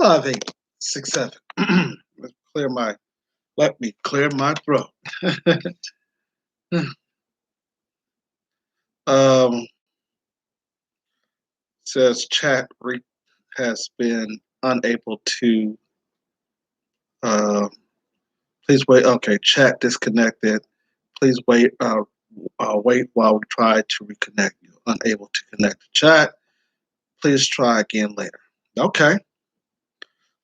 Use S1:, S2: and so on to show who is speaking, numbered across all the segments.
S1: 5867. Let me clear my throat. um, says has been unable to. Uh, please wait. Okay, chat disconnected. Please wait. Wait while we try to reconnect you. Unable to connect the chat. Please try again later. Okay.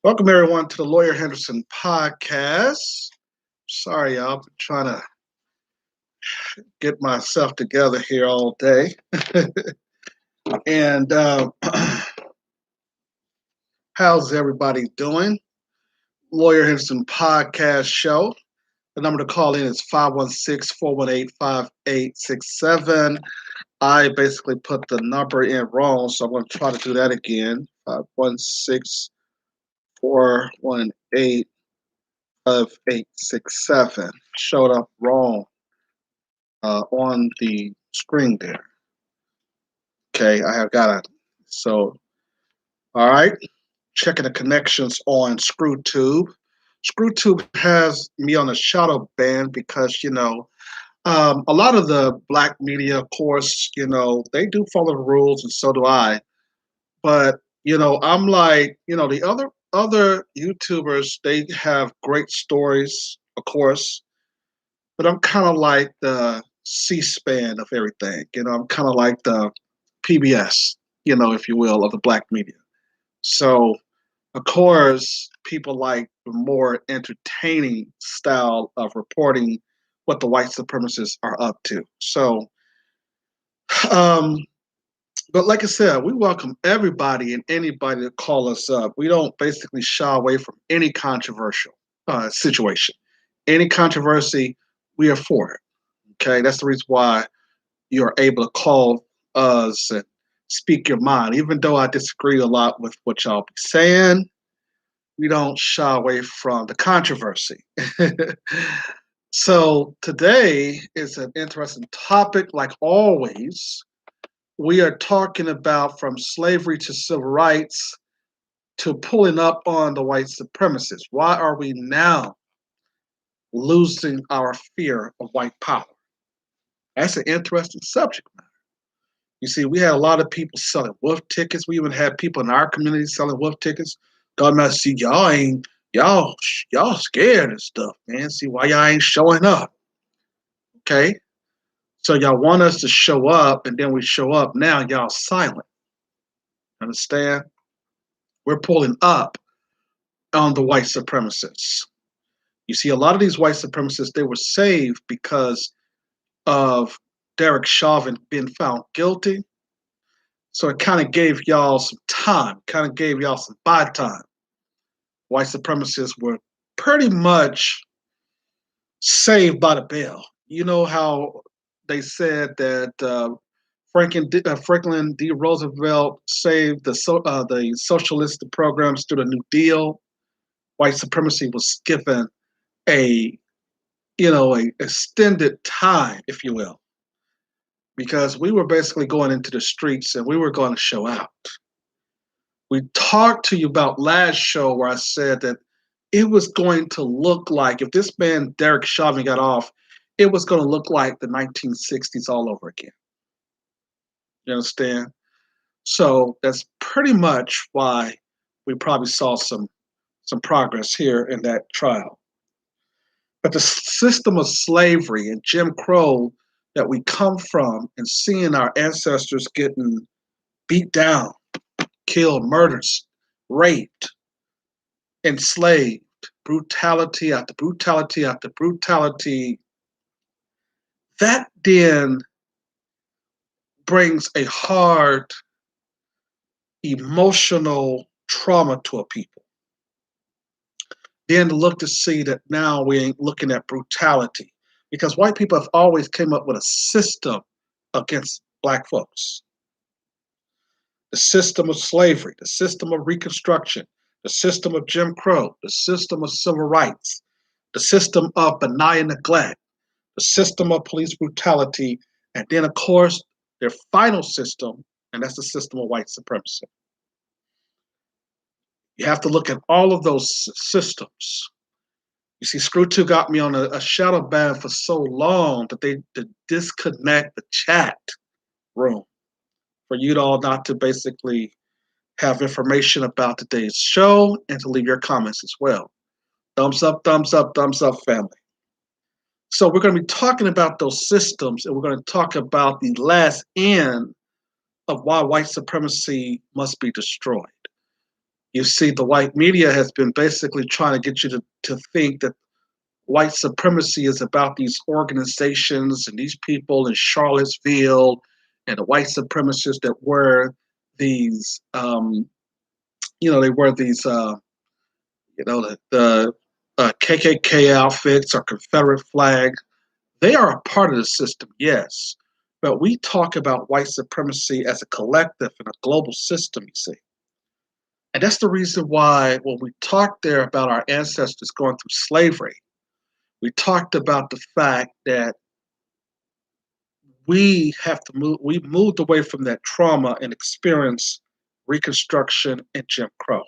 S1: Welcome everyone to the Lawyer Henderson podcast. Sorry, y'all. I've been trying to get myself together here all day. And how's everybody doing? Lawyer Henderson podcast show. The number to call in is 516-418-5867. I basically put the number in wrong, so I'm going to try to do that again. 516-418-5867. Showed up wrong on the screen there. Okay, I have got it. So, all right. Checking the connections on ScrewTube. ScrewTube has me on a shadow ban because, a lot of the black media, of course, they do follow the rules and so do I. But, I'm like, the other YouTubers, they have great stories, of course, but I'm kind of like the C-SPAN of everything. I'm kind of like the PBS, if you will, of the black media. So, of course, people like the more entertaining style of reporting what the white supremacists are up to. So, um, but like I said, we welcome everybody and anybody to call us up. We don't basically shy away from any controversial situation. Any controversy, we are for it. Okay, that's the reason why you're able to call us and speak your mind. Even though I disagree a lot with what y'all be saying, we don't shy away from the controversy. So today is an interesting topic, like always. We are talking about from slavery to civil rights to pulling up on the white supremacists. Why are we now losing our fear of white power? That's an interesting subject matter. You see, we had a lot of people selling wolf tickets. We even had people in our community selling wolf tickets. God must see y'all scared and stuff, man. See why y'all ain't showing up. Okay? So y'all want us to show up, and then we show up. Now y'all silent. Understand? We're pulling up on the white supremacists. You see, a lot of these white supremacists, they were saved because of Derek Chauvin being found guilty. So it kind of gave y'all some time, kind of gave y'all some buy time. White supremacists were pretty much saved by the bell. You know how they said that Franklin D. Roosevelt saved the socialist programs through the New Deal. White supremacy was given a extended time, if you will, because we were basically going into the streets and we were going to show out. We talked to you about last show where I said that it was going to look like, if this man Derek Chauvin got off, it was going to look like the 1960s all over again. You understand? So that's pretty much why we probably saw some progress here in that trial. But the system of slavery and Jim Crow that we come from and seeing our ancestors getting beat down, killed, murdered, raped, enslaved, brutality after brutality after brutality, that then brings a hard emotional trauma to a people. Then to look to see that now we ain't looking at brutality, because white people have always came up with a system against black folks. The system of slavery, the system of Reconstruction, the system of Jim Crow, the system of civil rights, the system of benign neglect, the system of police brutality, and then, of course, their final system, and that's the system of white supremacy. You have to look at all of those systems. You see, Screw 2 got me on a shadow ban for so long that they to disconnect the chat room for you all not to basically have information about today's show and to leave your comments as well. Thumbs up, family. So we're going to be talking about those systems, and we're going to talk about the last end of why white supremacy must be destroyed. You see, the white media has been basically trying to get you to think that white supremacy is about these organizations and these people in Charlottesville and the white supremacists that wear these, they wear these, the KKK outfits or Confederate flag. They are a part of the system, yes, but we talk about white supremacy as a collective and a global system, you see. And that's the reason why when we talked there about our ancestors going through slavery, we talked about the fact that we moved away from that trauma and experienced Reconstruction and Jim Crow.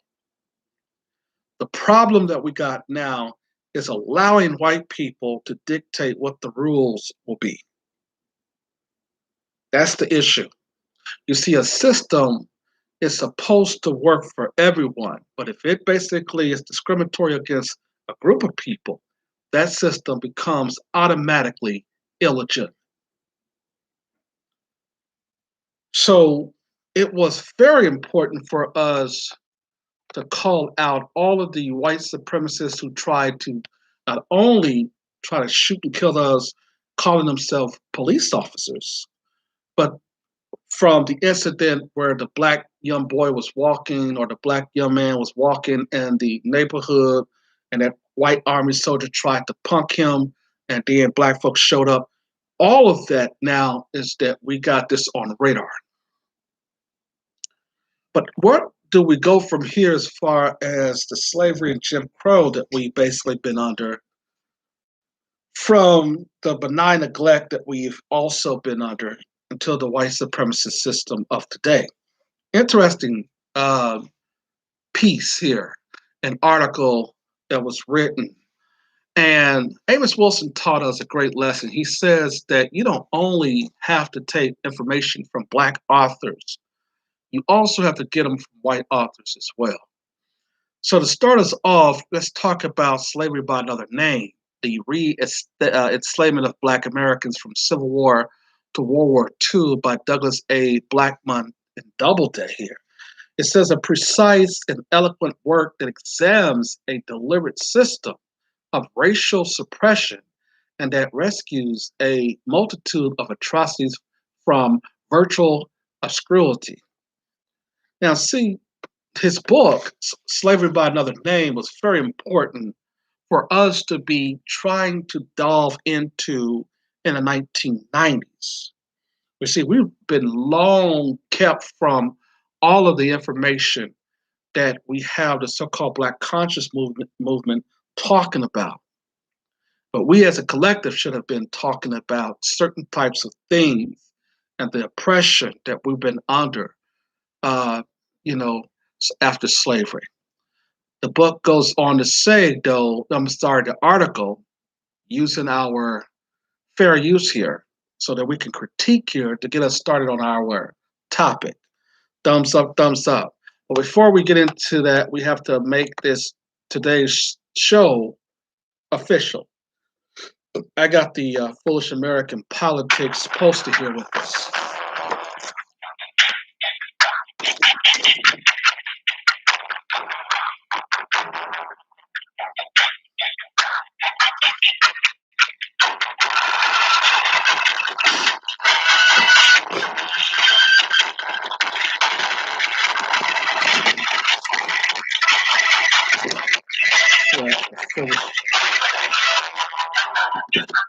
S1: The problem that we got now is allowing white people to dictate what the rules will be. That's the issue. You see, a system is supposed to work for everyone, but if it basically is discriminatory against a group of people, that system becomes automatically illegitimate. So it was very important for us to call out all of the white supremacists who tried to not only try to shoot and kill us, calling themselves police officers, but from the incident where the black young boy was walking or the black young man was walking in the neighborhood and that white army soldier tried to punk him and then black folks showed up. All of that now is that we got this on radar. But where do we go from here as far as the slavery and Jim Crow that we've basically been under from the benign neglect that we've also been under until the white supremacist system of today? Interesting piece here, an article that was written. And Amos Wilson taught us a great lesson. He says that you don't only have to take information from black authors, you also have to get them from white authors as well. So to start us off, let's talk about Slavery by Another Name, the enslavement of black Americans from Civil War to World War II by Douglas A. Blackmun and Doubleday here. It says a precise and eloquent work that examines a deliberate system of racial suppression and that rescues a multitude of atrocities from virtual obscurity. Now, see, his book, Slavery by Another Name, was very important for us to be trying to delve into in the 1990s. You see, we've been long kept from all of the information that we have the so-called Black conscious movement talking about. But we as a collective should have been talking about certain types of things and the oppression that we've been under, uh, after slavery. The book goes on to say, though, the article, using our fair use here so that we can critique here to get us started on our topic. Thumbs up, thumbs up. But before we get into that, we have to make today's show official. I got the Foolish American Politics poster here with us.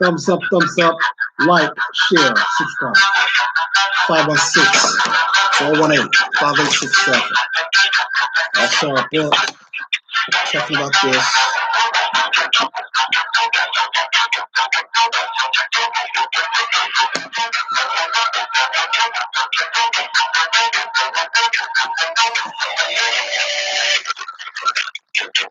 S1: Thumbs up, like, share, subscribe. 516-418-5867. That's our book. Talking about this. So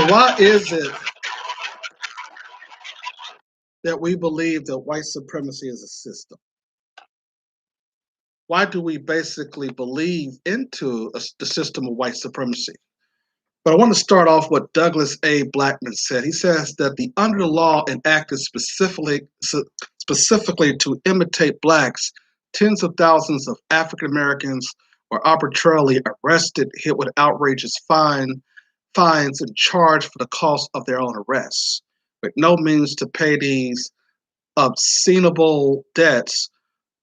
S1: why is it that we believe that white supremacy is a system? Why do we basically believe into the system of white supremacy? But I want to start off what Douglas A. Blackman said. He says that the under the law enacted specifically to imitate blacks, tens of thousands of African Americans were arbitrarily arrested, hit with outrageous fines, and charged for the cost of their own arrests, with no means to pay these obscenable debts.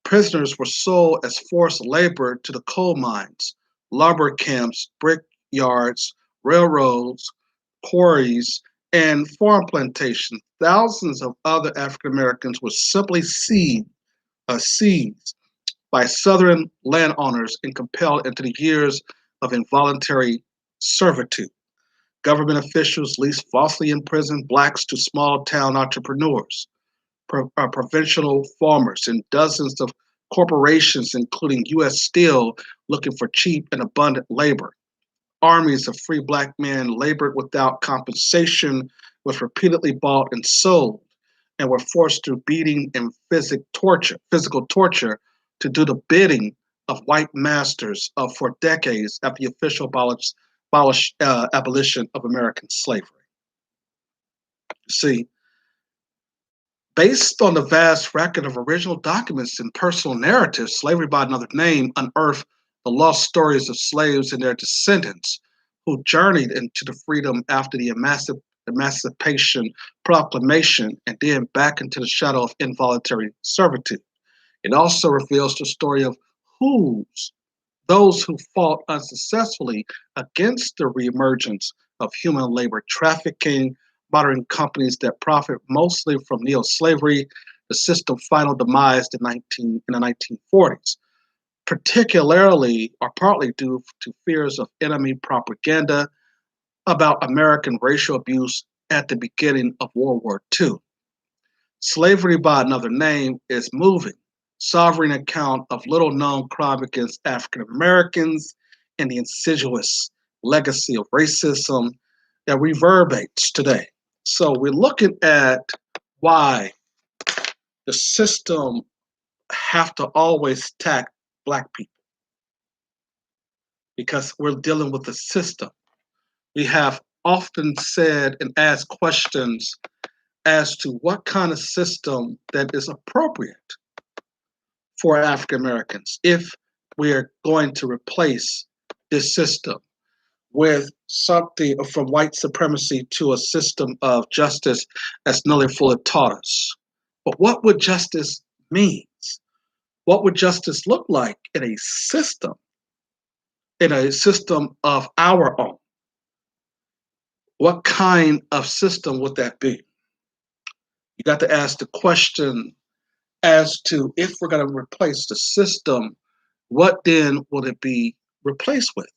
S1: Prisoners were sold as forced labor to the coal mines, lumber camps, brick yards, railroads, quarries, and farm plantations. Thousands of other African Americans were simply seized by Southern landowners and compelled into the years of involuntary servitude. Government officials leased falsely imprisoned blacks to small town entrepreneurs, provincial farmers, and dozens of corporations, including U.S. Steel, looking for cheap and abundant labor. Armies of free black men labored without compensation, was repeatedly bought and sold, and were forced through beating and physical torture to do the bidding of white masters for decades after the official abolition of American slavery. See, based on the vast record of original documents and personal narratives, Slavery by Another Name unearthed the lost stories of slaves and their descendants who journeyed into the freedom after the Emancipation Proclamation and then back into the shadow of involuntary servitude. It also reveals the story of those who fought unsuccessfully against the reemergence of human labor trafficking, modern companies that profit mostly from neo-slavery, the system's final demise in the 1940s, particularly or partly due to fears of enemy propaganda about American racial abuse at the beginning of World War II. Slavery by Another Name is moving, sovereign account of little-known crime against African Americans and the insidious legacy of racism that reverberates today. So we're looking at why the system have to always attack black people, because we're dealing with the system. We have often said and asked questions as to what kind of system that is appropriate for African Americans if we're going to replace this system with something from white supremacy to a system of justice, as Nellie Fuller taught us. But what would justice mean? What would justice look like in a system of our own? What kind of system would that be? You got to ask the question as to, if we're going to replace the system, what then will it be replaced with?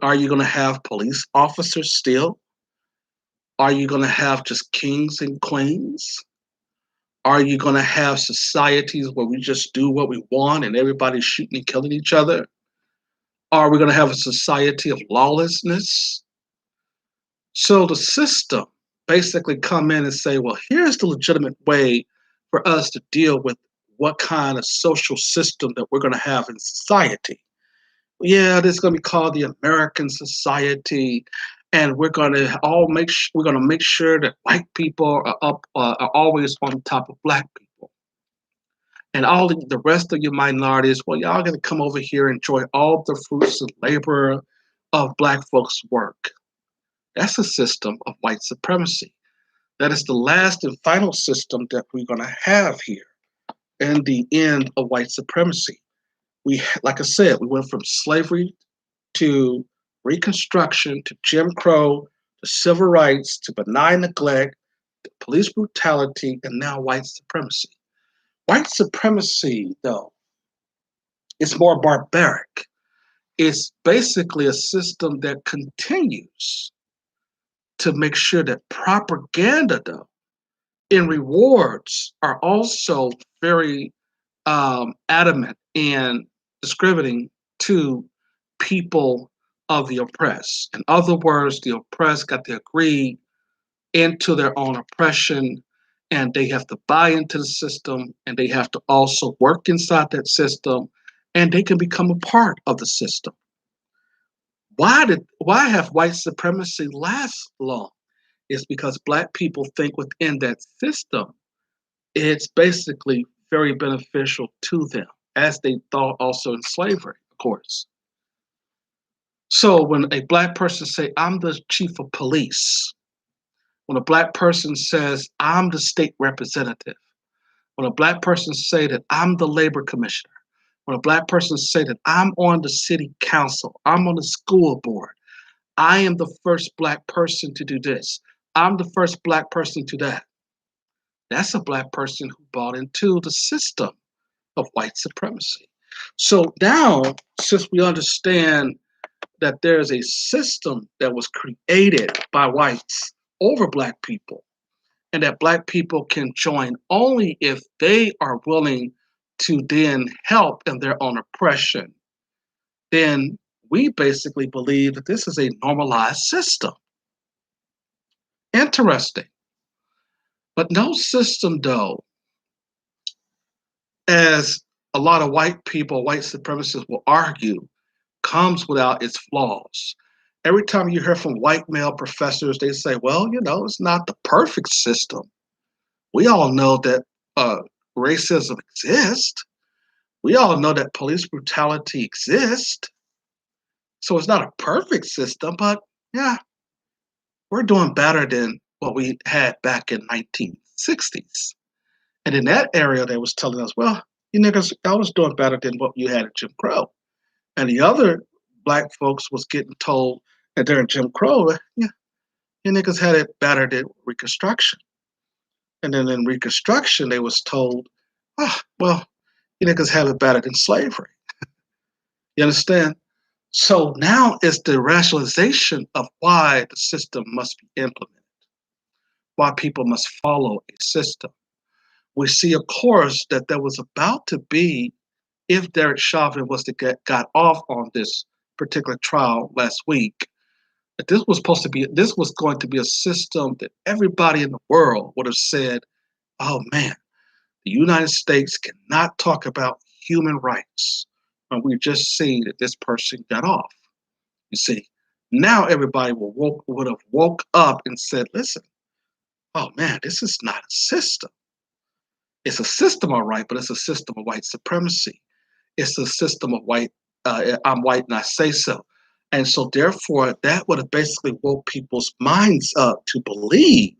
S1: Are you going to have police officers still? Are you going to have just kings and queens? Are you going to have societies where we just do what we want and everybody's shooting and killing each other? Are we going to have a society of lawlessness? So the system basically come in and say, well, here's the legitimate way for us to deal with what kind of social system that we're going to have in society. Yeah, this is going to be called the American society, and we're going to make sure that white people are always on top of black people, and all the rest of your minorities. Well, y'all going to come over here and enjoy all the fruits and labor of black folks' work. That's a system of white supremacy. That is the last and final system that we're going to have here in the end of white supremacy. Like I said, we went from slavery to Reconstruction to Jim Crow to civil rights to benign neglect to police brutality and now white supremacy. White supremacy, though, is more barbaric. It's basically a system that continues to make sure that propaganda, though, in rewards are also very adamant in discriminating to people of the oppressed. In other words, the oppressed got to agree into their own oppression, and they have to buy into the system, and they have to also work inside that system, and they can become a part of the system. Why have white supremacy last long? It's because black people think within that system it's basically very beneficial to them, as they thought also in slavery, of course. So when a black person say, I'm the chief of police, when a black person says, I'm the state representative, when a black person say that I'm the labor commissioner, when a black person say that I'm on the city council, I'm on the school board, I am the first black person to do this, I'm the first black person to that. That's a black person who bought into the system of white supremacy. So now, since we understand that there's a system that was created by whites over black people, and that black people can join only if they are willing to then help in their own oppression, then we basically believe that this is a normalized system. Interesting. But no system, though, as a lot of white people, white supremacists will argue, comes without its flaws. Every time you hear from white male professors, they say, well, it's not the perfect system. We all know that racism exists. We all know that police brutality exists. So it's not a perfect system, but yeah, we're doing better than what we had back in 1960s. And in that area, they was telling us, well, you niggas, I was doing better than what you had at Jim Crow. And the other black folks was getting told that during Jim Crow, yeah, you niggas had it better than Reconstruction. And then in Reconstruction, they was told, oh, well, you niggas have it better than slavery. You understand? So now it's the rationalization of why the system must be implemented, why people must follow a system. We see, of course, that there was about to be, if Derek Chauvin was to got off on this particular trial last week, that this was going to be a system that everybody in the world would have said, oh man, the United States cannot talk about human rights when we just seen that this person got off. You see, now everybody would have woke up and said, listen, oh man, this is not a system. It's a system, all right, but it's a system of white supremacy. It's a system of I'm white and I say so. And so therefore, that would have basically woke people's minds up to believe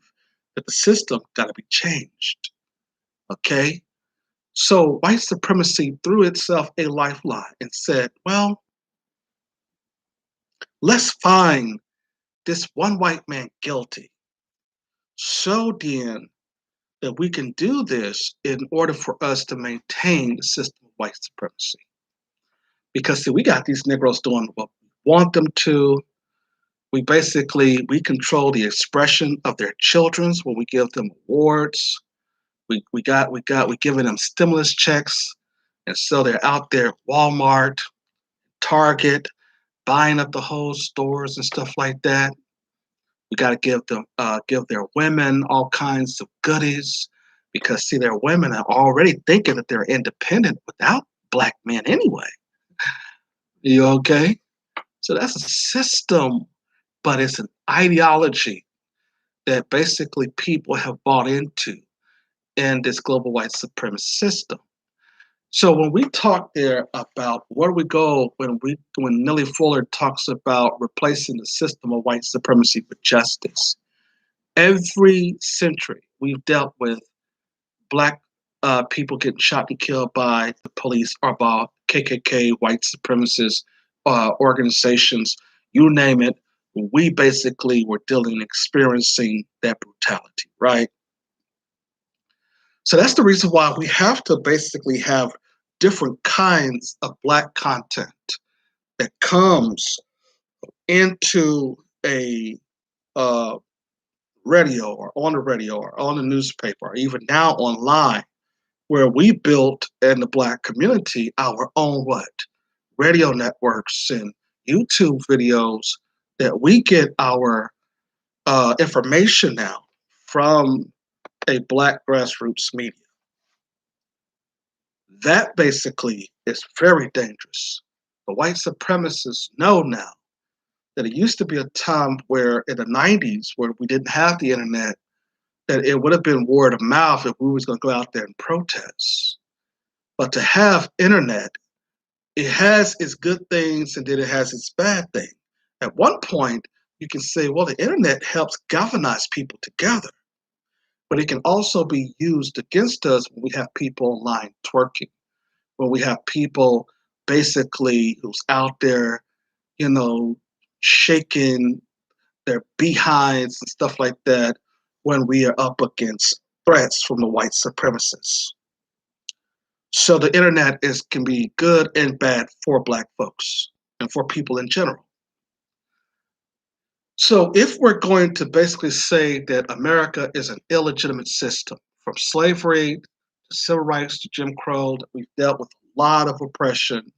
S1: that the system got to be changed. Okay? So white supremacy threw itself a lifeline and said, well, let's find this one white man guilty. So then that we can do this in order for us to maintain the system of white supremacy. Because see, we got these Negroes doing what we want them to. We control the expression of their children's when we give them awards. We giving them stimulus checks, and so they're out there, Walmart, Target, buying up the whole stores and stuff like that. We got to give their women all kinds of goodies, because see, their women are already thinking that they're independent without black men anyway. You okay? So that's a system, but it's an ideology that basically people have bought into in this global white supremacist system. So when we talk there about where we go when Nellie Fuller talks about replacing the system of white supremacy with justice, every century we've dealt with black people getting shot and killed by the police or by KKK, white supremacist organizations, you name it. We basically were experiencing that brutality, right? So that's the reason why we have to basically have different kinds of black content that comes into a radio or on the radio or on the newspaper or even now online, where we built in the Black community our own what? Radio networks and YouTube videos that we get our information now from a Black grassroots media. That basically is very dangerous. The white supremacists know now that it used to be a time where in the 90s, where we didn't have the internet, that it would have been word of mouth if we was going to go out there and protest. But to have internet, it has its good things and then it has its bad thing. At one point, you can say, well, the internet helps galvanize people together, but it can also be used against us when we have people online twerking, when we have people basically who's out there, shaking their behinds and stuff like that when we are up against threats from the white supremacists. So the internet can be good and bad for Black folks and for people in general. So if we're going to basically say that America is an illegitimate system, from slavery to civil rights to Jim Crow, that we've dealt with a lot of oppression,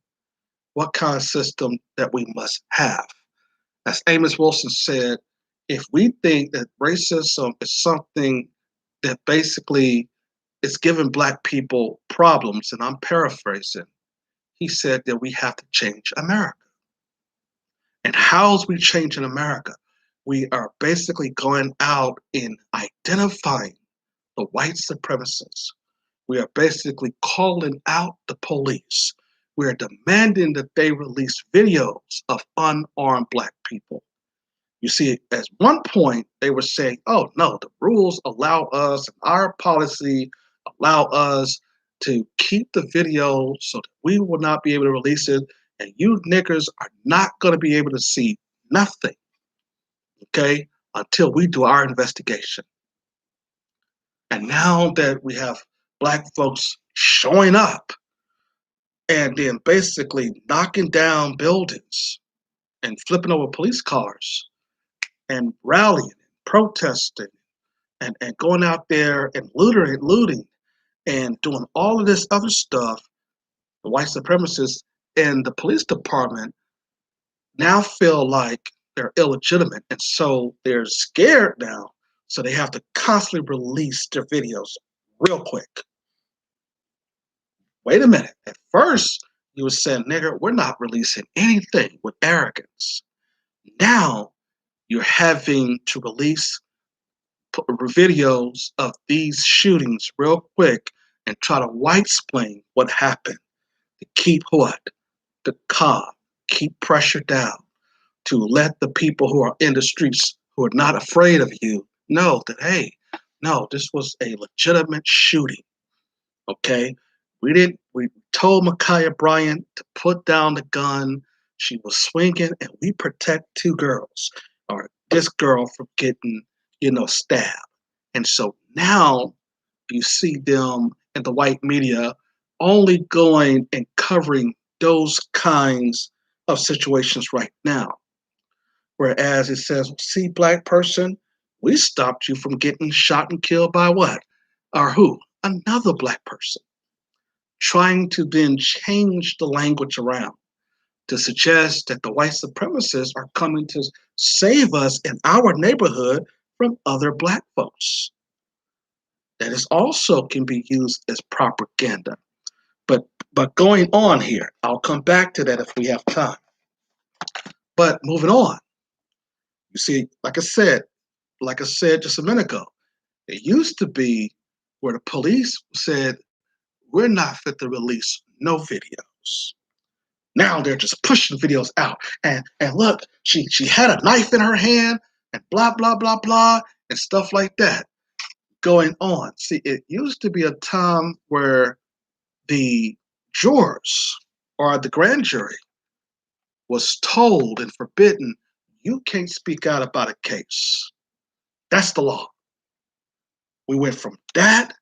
S1: what kind of system that we must have? As Amos Wilson said, if we think that racism is something that basically is giving Black people problems, and I'm paraphrasing, he said that we have to change America. And how's we changing America? We are basically going out and identifying the white supremacists. We are basically calling out the police. We are demanding that they release videos of unarmed Black people. You see, at one point, they were saying, oh, no, the rules allow us, our policy allow us to keep the video so that we will not be able to release it, and you niggers are not going to be able to see nothing, okay, until we do our investigation. And now that we have Black folks showing up and then basically knocking down buildings and flipping over police cars and rallying and protesting and going out there and looting and doing all of this other stuff, the white supremacists and the police department now feel like they're illegitimate. And so they're scared now. So they have to constantly release their videos real quick. Wait a minute. At first, you were saying, nigger, we're not releasing anything with arrogance. Now you're having to release videos of these shootings real quick and try to white-splain what happened to keep what? The calm, keep pressure down, to let the people who are in the streets who are not afraid of you know that, hey, no, this was a legitimate shooting, okay? We told Ma'Khia Bryant to put down the gun. She was swinging, and we protect two girls, or this girl from getting, stabbed. And so now you see them in the white media only going and covering those kinds of situations right now. Whereas it says, see, Black person, we stopped you from getting shot and killed by what? Or who? Another Black person. Trying to then change the language around to suggest that the white supremacists are coming to save us in our neighborhood from other Black folks. That is also can be used as propaganda. But going on here, I'll come back to that if we have time. But moving on, you see, like I said just a minute ago, it used to be where the police said, we're not fit to release no videos. Now they're just pushing videos out. And look, she had a knife in her hand and blah, blah, blah, blah, and stuff like that going on. See, it used to be a time where the jurors or the grand jury was told and forbidden, you can't speak out about a case. That's the law. We went from that,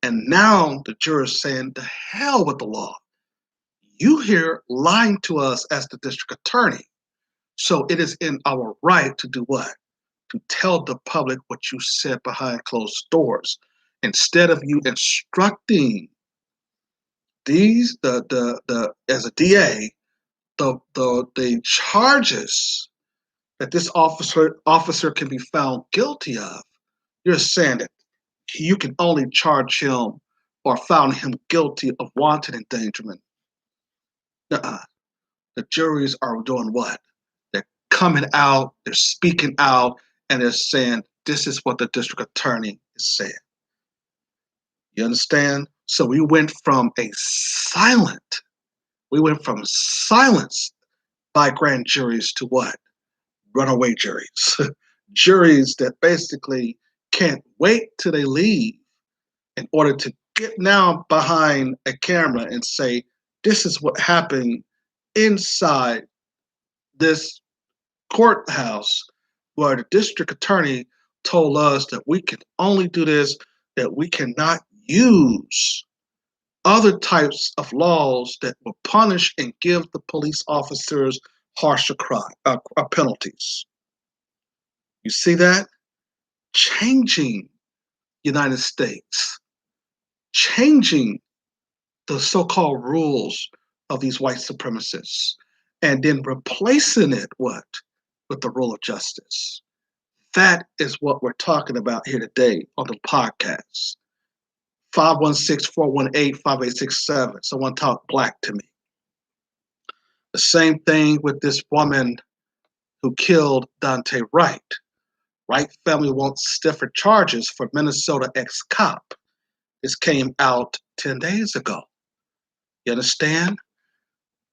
S1: and now the jurors saying, the hell with the law. You here lying to us as the district attorney. So it is in our right to do what? To tell the public what you said behind closed doors. Instead of you instructing these the as a DA, the charges that this officer can be found guilty of, you're saying that you can only charge him or found him guilty of wanton endangerment. Nuh-uh. The juries are doing what? They're coming out, they're speaking out, and they're saying, this is what the district attorney is saying. You understand? So we went from silence by grand juries to what? Runaway juries. Juries that basically can't wait till they leave in order to get now behind a camera and say, this is what happened inside this courthouse where the district attorney told us that we can only do this, that we cannot use other types of laws that will punish and give the police officers harsher penalties. You see that? Changing United States, changing the so-called rules of these white supremacists, and then replacing it what? With the rule of justice. That is what we're talking about here today on the podcast. 516-418-5867. Someone talk black to me. The same thing with this woman who killed Dante Wright. Wright family wants stiffer charges for Minnesota ex-cop. This came out 10 days ago. You understand?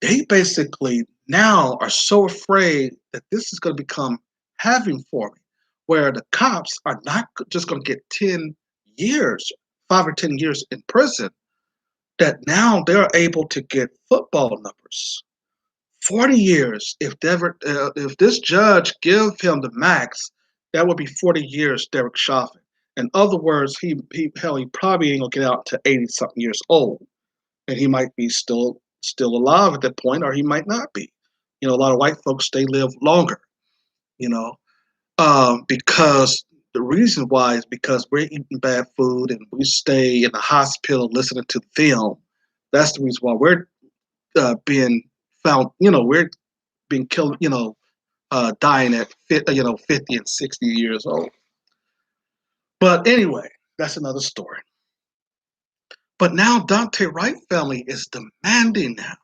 S1: They basically now are so afraid that this is going to become having for me, where the cops are not just going to get 10 years, 5 or 10 years in prison, that now they're able to get football numbers. 40 years, if this judge give him the max, that would be 40 years, Derek Chauvin. In other words, he probably ain't gonna get out to 80-something years old. And he might be still alive at that point, or he might not be. You know, a lot of white folks, they live longer, you know, because the reason why is because we're eating bad food and we stay in the hospital listening to the film. That's the reason why we're being found, we're being killed, dying at 50 and 60 years old. But anyway, that's another story. But now Dante Wright family is demanding now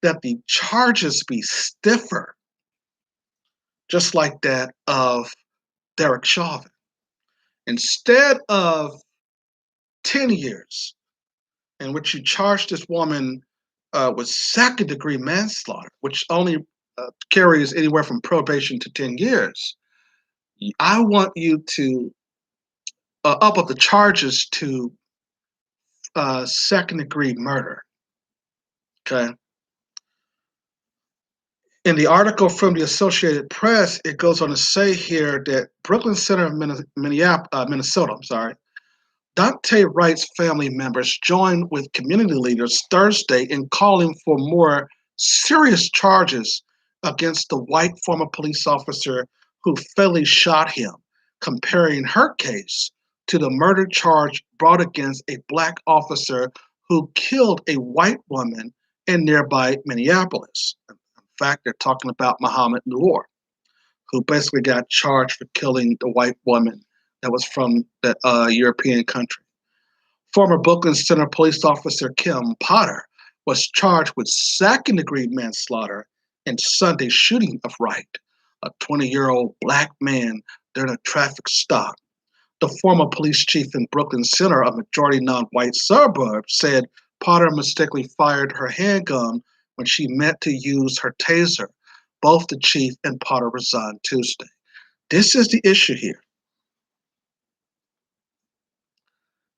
S1: that the charges be stiffer, just like that of Derek Chauvin. Instead of 10 years in which you charge this woman with second-degree manslaughter, which only carries anywhere from probation to 10 years, I want you to up the charges to second-degree murder. Okay. In the article from the Associated Press, it goes on to say here that Brooklyn Center of Minnesota, Dante Wright's family members joined with community leaders Thursday in calling for more serious charges against the white former police officer who fatally shot him, comparing her case to the murder charge brought against a black officer who killed a white woman in nearby Minneapolis. In fact, they're talking about Muhammad Noor, who basically got charged for killing the white woman that was from the European country. Former Brooklyn Center police officer Kim Potter was charged with second-degree manslaughter in Sunday's shooting of Wright, a 20-year-old black man during a traffic stop. The former police chief in Brooklyn Center, a majority non-white suburb, said Potter mistakenly fired her handgun when she meant to use her taser. Both the chief and Potter resigned Tuesday. This is the issue here.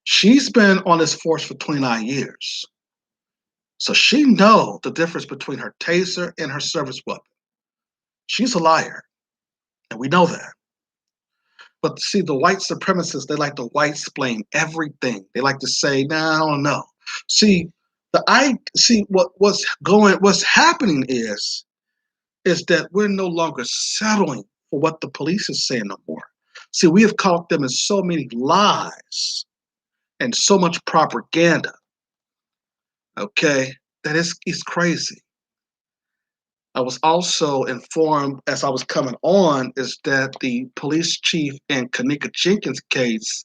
S1: She's been on this force for 29 years. So she knows the difference between her taser and her service weapon. She's a liar, and we know that. But see, the white supremacists, they like to white explain everything. They like to say, no, I don't know. See, I see what's happening is that we're no longer settling for what the police is saying no more. See, we have caught them in so many lies and so much propaganda, okay, that it's crazy. I was also informed as I was coming on is that the police chief in Kanika Jenkins' case,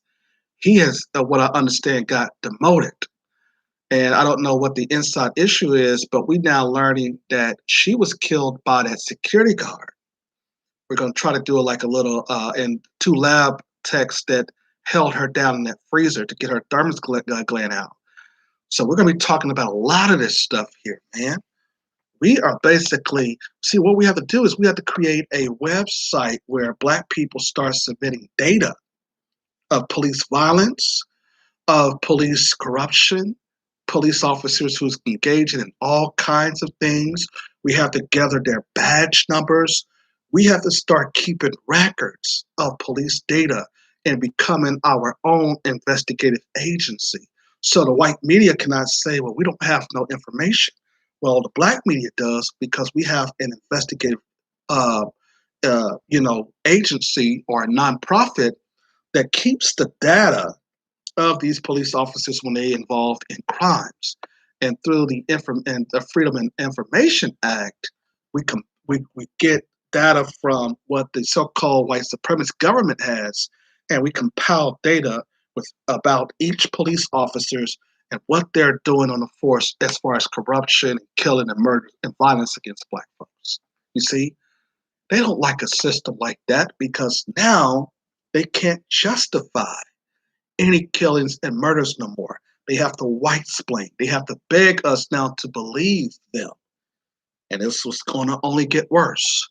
S1: he has, what I understand, got demoted. And I don't know what the inside issue is, but we now learning that she was killed by that security guard. We're going to try to do it like a little, and two lab techs that held her down in that freezer to get her thermos gland out. So we're going to be talking about a lot of this stuff here, man. We are basically, see, what we have to do is we have to create a website where Black people start submitting data of police violence, of police corruption, police officers who's engaging in all kinds of things. We have to gather their badge numbers. We have to start keeping records of police data and becoming our own investigative agency. So the white media cannot say, well, we don't have no information. Well, the Black media does because we have an investigative, agency or a nonprofit that keeps the data of these police officers when they involved in crimes. And through the Freedom and Information Act, we get data from what the so-called white supremacist government has, and we compile data about each police officers and what they're doing on the force as far as corruption, killing, and murder and violence against Black folks. You see, they don't like a system like that because now they can't justify any killings and murders no more. They have to white splain. They have to beg us now to believe them. And this was going to only get worse.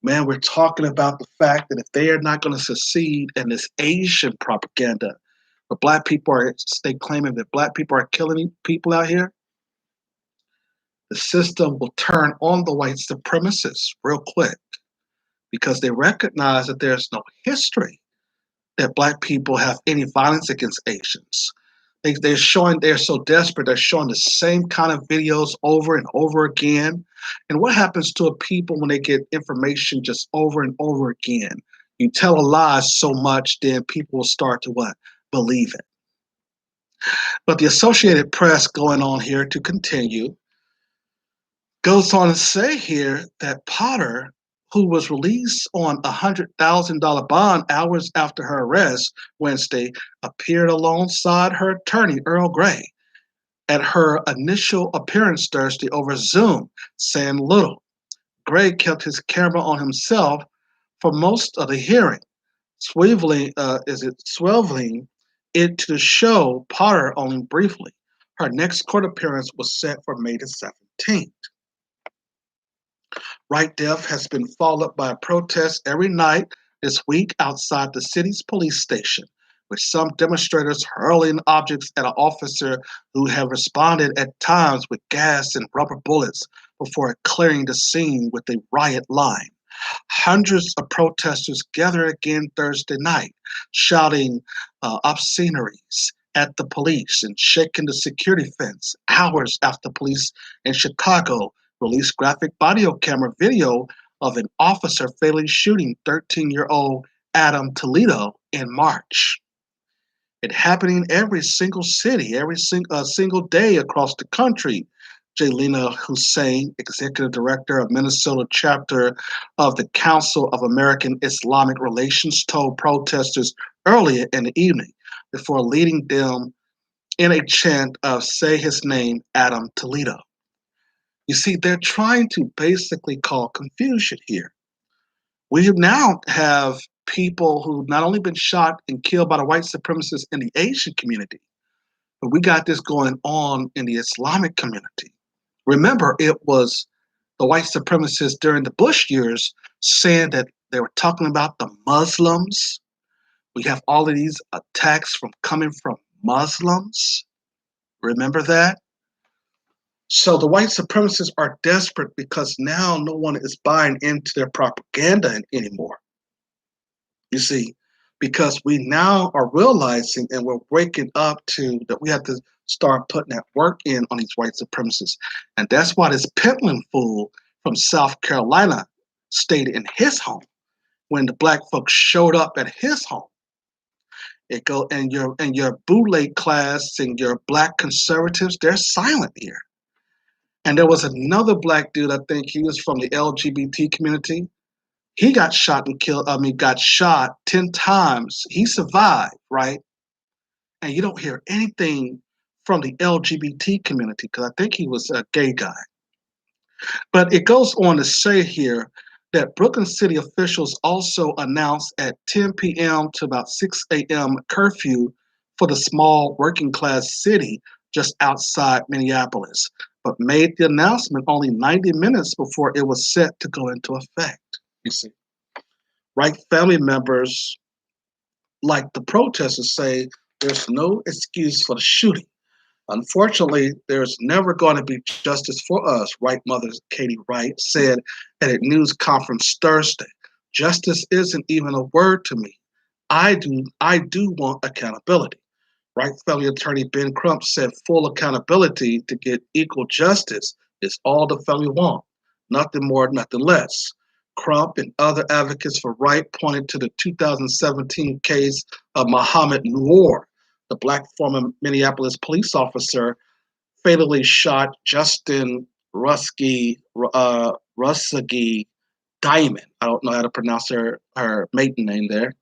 S1: Man, we're talking about the fact that if they are not going to succeed in this Asian propaganda, where Black people are, they claiming that Black people are killing people out here, the system will turn on the white supremacists real quick because they recognize that there's no history that Black people have any violence against Asians. They're showing they're so desperate. They're showing the same kind of videos over and over again. And what happens to a people when they get information just over and over again? You tell a lie so much, then people will start to what? Believe it. But the Associated Press going on here to continue goes on to say here that Potter, who was released on a $100,000 bond hours after her arrest Wednesday, appeared alongside her attorney, Earl Gray, at her initial appearance Thursday over Zoom, saying little. Gray kept his camera on himself for most of the hearing, swiveling it to show Potter only briefly. Her next court appearance was set for May the 17th. Right Death has been followed by a protest every night this week outside the city's police station, with some demonstrators hurling objects at an officer who have responded at times with gas and rubber bullets before clearing the scene with a riot line. Hundreds of protesters gathered again Thursday night, shouting obscenities at the police and shaking the security fence hours after police in Chicago released graphic body camera video of an officer fatally shooting 13-year-old Adam Toledo in March. It happening every single city, every single day across the country. Jaylina Hussein, executive director of Minnesota chapter of the Council of American Islamic Relations, told protesters earlier in the evening before leading them in a chant of "Say His Name, Adam Toledo." You see, they're trying to basically cause confusion here. We now have people who've not only been shot and killed by the white supremacists in the Asian community, but we got this going on in the Islamic community. Remember, it was the white supremacists during the Bush years saying that they were talking about the Muslims. We have all of these attacks coming from Muslims. Remember that? So the white supremacists are desperate because now no one is buying into their propaganda anymore. You see, because we now are realizing and we're waking up to that we have to start putting that work in on these white supremacists. And that's why this Pentland fool from South Carolina stayed in his home when the black folks showed up at his home. It go and your bootleg class and your black conservatives, they're silent here. And there was another black dude, I think he was from the LGBT community. He got shot and killed. I mean, got shot 10 times. He survived, right? And you don't hear anything from the LGBT community because I think he was a gay guy. But it goes on to say here that Brooklyn City officials also announced at 10 p.m. to about 6 a.m. curfew for the small working class city just outside Minneapolis, but made the announcement only 90 minutes before it was set to go into effect. You see, right? Family members, like the protesters, say there's no excuse for the shooting. Unfortunately, there's never going to be justice for us, Wright mother Katie Wright said at a news conference Thursday. Justice isn't even a word to me. I do want accountability. Wright family attorney Ben Crump said full accountability to get equal justice is all the family want. Nothing more, nothing less. Crump and other advocates for Wright pointed to the 2017 case of Muhammad Noor, the black former Minneapolis police officer fatally shot Justin Russagi Diamond. I don't know how to pronounce her maiden name there.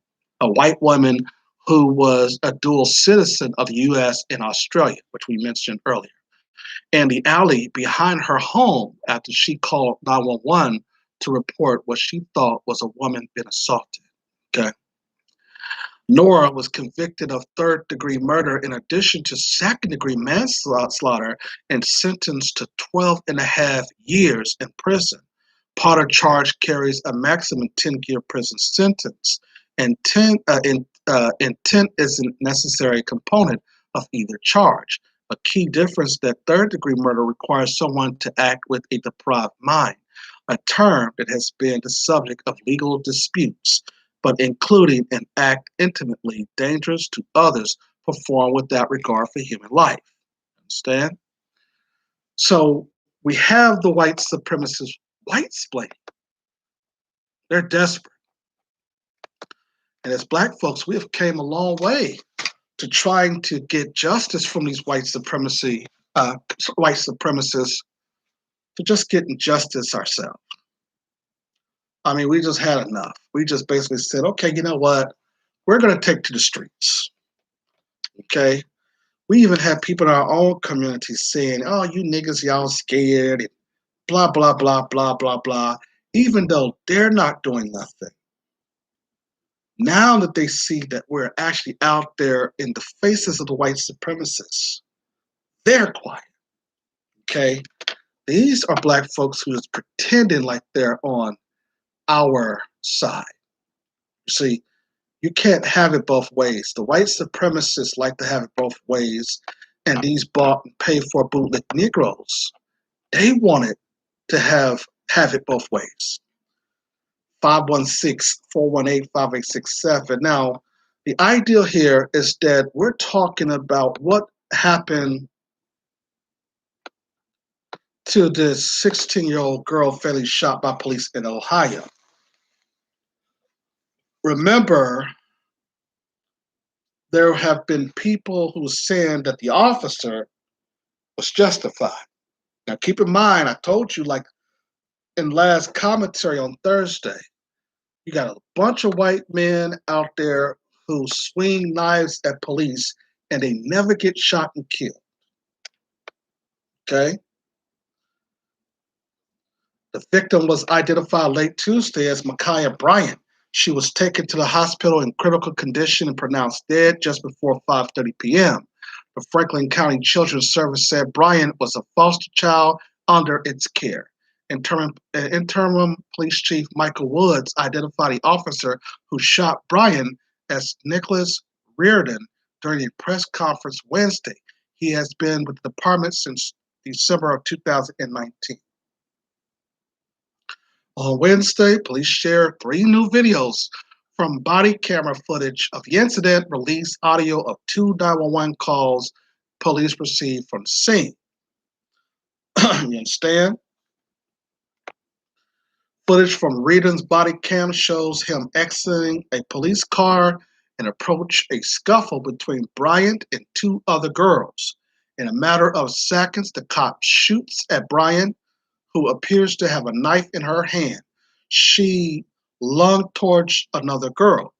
S1: A white woman who was a dual citizen of the U.S. and Australia, which we mentioned earlier, in the alley behind her home after she called 911 to report what she thought was a woman being assaulted. Okay. Nora was convicted of third-degree murder in addition to second-degree manslaughter and sentenced to 12 and a half years in prison. Potter charge carries a maximum 10-year prison sentence. Intent is a necessary component of either charge. A key difference that third-degree murder requires someone to act with a deprived mind, a term that has been the subject of legal disputes, but including an act intimately dangerous to others performed without regard for human life. Understand? So we have the white supremacists white splaining. They're desperate. And as black folks, we have came a long way to trying to get justice from these white supremacists to just getting justice ourselves. I mean, we just had enough. We just basically said, okay, you know what? We're going to take to the streets. Okay? We even had people in our own community saying, oh, you niggas, y'all scared, and blah, blah, blah, blah, blah, blah, even though they're not doing nothing. Now that they see that we're actually out there in the faces of the white supremacists, they're quiet. Okay? These are black folks who is pretending like they're on our side. See, you can't have it both ways. The white supremacists like to have it both ways, and these bought and paid for bootleg Negroes, they wanted to have it both ways. 516-418-5867. Now, the ideal here is that we're talking about what happened to this 16-year-old girl fatally shot by police in Ohio. Remember, there have been people who are saying that the officer was justified. Now, keep in mind, I told you, like in last commentary on Thursday, you got a bunch of white men out there who swing knives at police and they never get shot and killed. Okay? The victim was identified late Tuesday as Micaiah Bryant. She was taken to the hospital in critical condition and pronounced dead just before 5:30 p.m. The Franklin County Children's Service said Bryant was a foster child under its care. Interim Police Chief Michael Woods identified the officer who shot Bryant as Nicholas Reardon during a press conference Wednesday. He has been with the department since December of 2019. On Wednesday, police shared 3 new videos from body camera footage of the incident released audio of two 911 calls police received from the scene. You understand? Footage from Reardon's body cam shows him exiting a police car and approach a scuffle between Bryant and two other girls. In a matter of seconds, the cop shoots at Bryant, who appears to have a knife in her hand. She lunged towards another girl.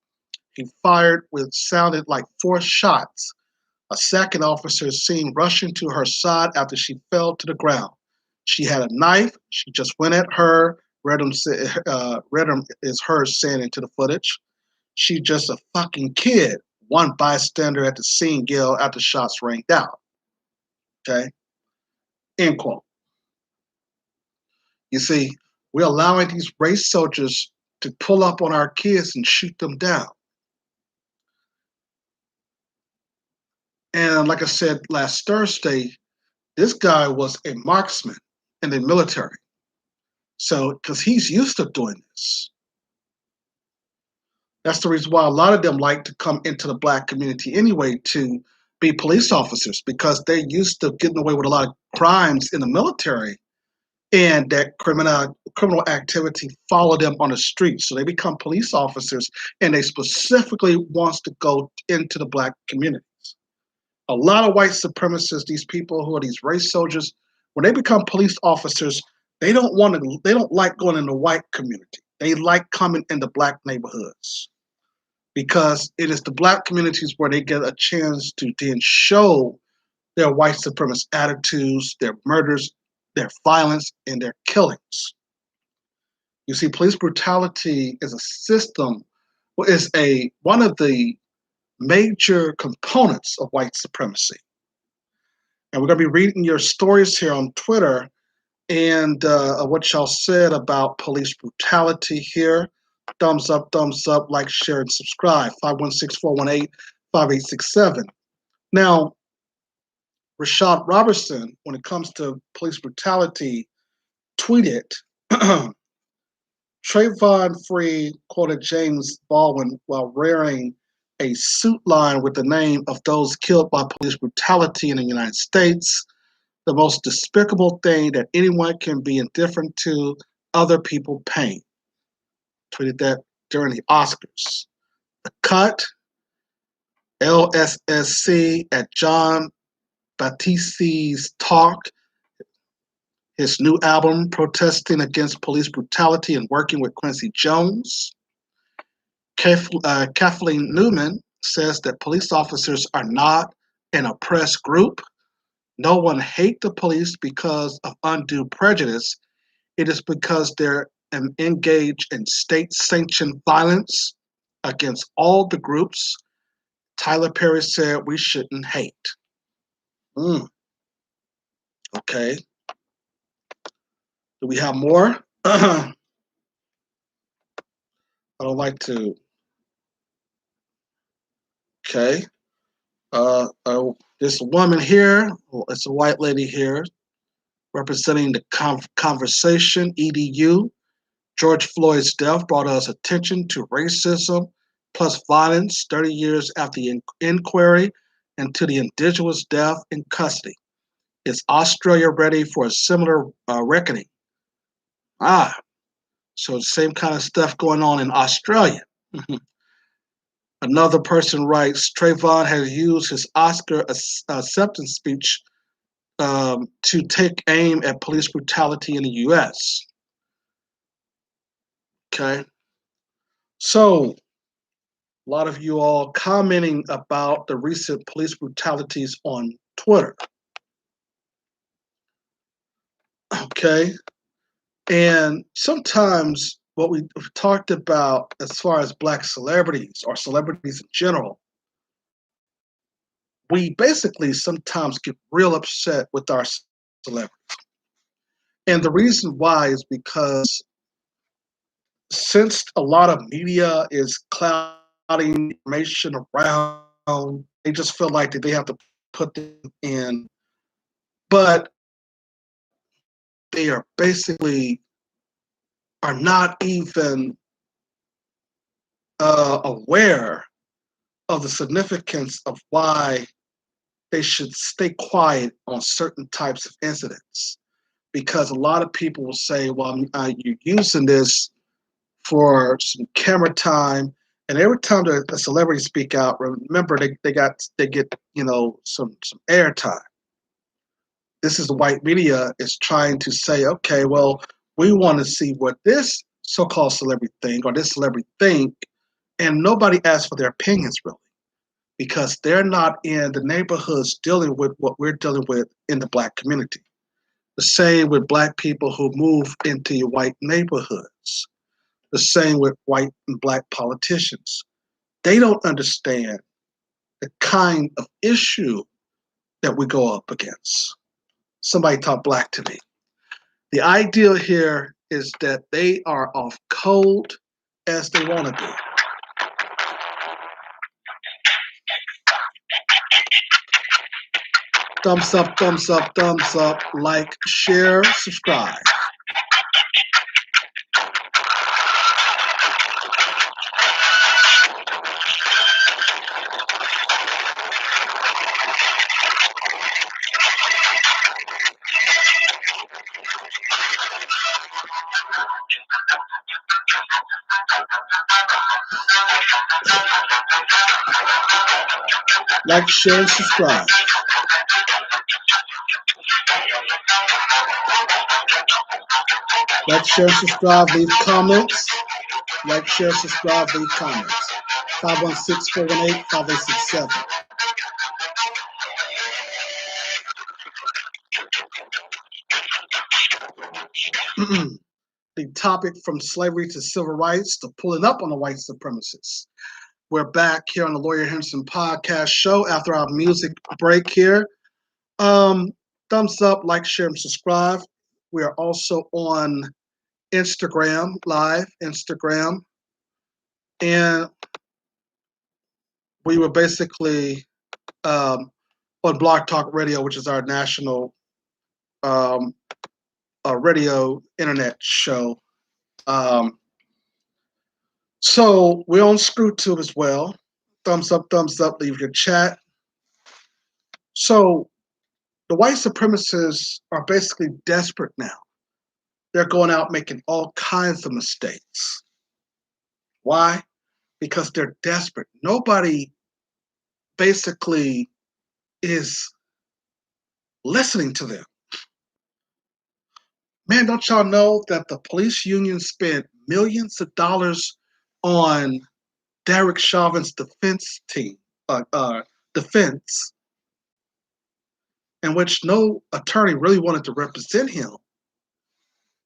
S1: He fired what sounded like 4 shots. A second officer is seen rushing to her side after she fell to the ground. She had a knife. She just went at her. Redham is her saying into the footage. She's just a fucking kid. One bystander at the scene yelled after shots rang out. Okay? End quote. You see, we're allowing these race soldiers to pull up on our kids and shoot them down. And like I said last Thursday, this guy was a marksman in the military. So, because he's used to doing this. That's the reason why a lot of them like to come into the black community anyway to be police officers, because they're used to getting away with a lot of crimes in the military, and that criminal activity follow them on the street. So they become police officers, and they specifically wants to go into the black communities. A lot of white supremacists, these people who are these race soldiers, when they become police officers, they don't like going in the white community. They like coming in the black neighborhoods, because it is the black communities where they get a chance to then show their white supremacist attitudes, their murders, their violence, and their killings. You see, police brutality is a system, is one of the major components of white supremacy. And we're going to be reading your stories here on Twitter and what y'all said about police brutality here. Thumbs up, like, share, and subscribe. 516-418-5867. Now, Rashad Robertson, when it comes to police brutality, tweeted, Trayvon Free quoted James Baldwin while wearing a suit line with the name of those killed by police brutality in the United States. The most despicable thing that anyone can be indifferent to other people's pain. Tweeted that during the Oscars. The Cut, LSSC at John Batiste's talk, his new album protesting against police brutality and working with Quincy Jones. Kathleen Newman says that police officers are not an oppressed group. No one hates the police because of undue prejudice. It is because they're engaged in state-sanctioned violence against all the groups. Tyler Perry said we shouldn't hate. Okay. Do we have more? I don't like to. Okay. This woman here, it's a white lady here, representing the Conversation, EDU. George Floyd's death brought us attention to racism plus violence 30 years after the inquiry into the individual's death in custody. Is Australia ready for a similar reckoning? So the same kind of stuff going on in Australia. Another person writes, Trayvon has used his Oscar acceptance speech to take aim at police brutality in the U.S. Okay. So, a lot of you all commenting about the recent police brutalities on Twitter. Okay. And sometimes what we've talked about as far as black celebrities or celebrities in general, we basically sometimes get real upset with our celebrities. And the reason why is because since a lot of media is clouding information around, they just feel like that they have to put them in. But they are basically are not even aware of the significance of why they should stay quiet on certain types of incidents. Because a lot of people will say, well, you're using this for some camera time. And every time the celebrities speak out, remember they get some airtime. This is the white media is trying to say, okay, well, we want to see what this so-called celebrity think or this celebrity think, and nobody asks for their opinions really, because they're not in the neighborhoods dealing with what we're dealing with in the black community. The same with black people who move into your white neighborhoods. The same with white and black politicians. They don't understand the kind of issue that we go up against. Somebody talk black to me. The idea here is that they are off code as they want to be. Thumbs up, thumbs up, thumbs up, like, share, subscribe. Like, share, subscribe. Like, share, subscribe, leave comments. Like, share, subscribe, leave comments. 516-418-5867. The topic from slavery to civil rights to pulling up on the white supremacists. We're back here on the Lawyer Henderson podcast show after our music break here. Thumbs up, like, share, and subscribe. We are also on Instagram, live Instagram. And we were basically on Blog Talk Radio, which is our national radio internet show. So we're on ScrewTube as well. Thumbs up, leave your chat. So the white supremacists are basically desperate now. They're going out making all kinds of mistakes. Why? Because they're desperate. Nobody basically is listening to them. Man, don't y'all know that the police union spent millions of dollars on Derek Chauvin's defense team, defense, in which no attorney really wanted to represent him,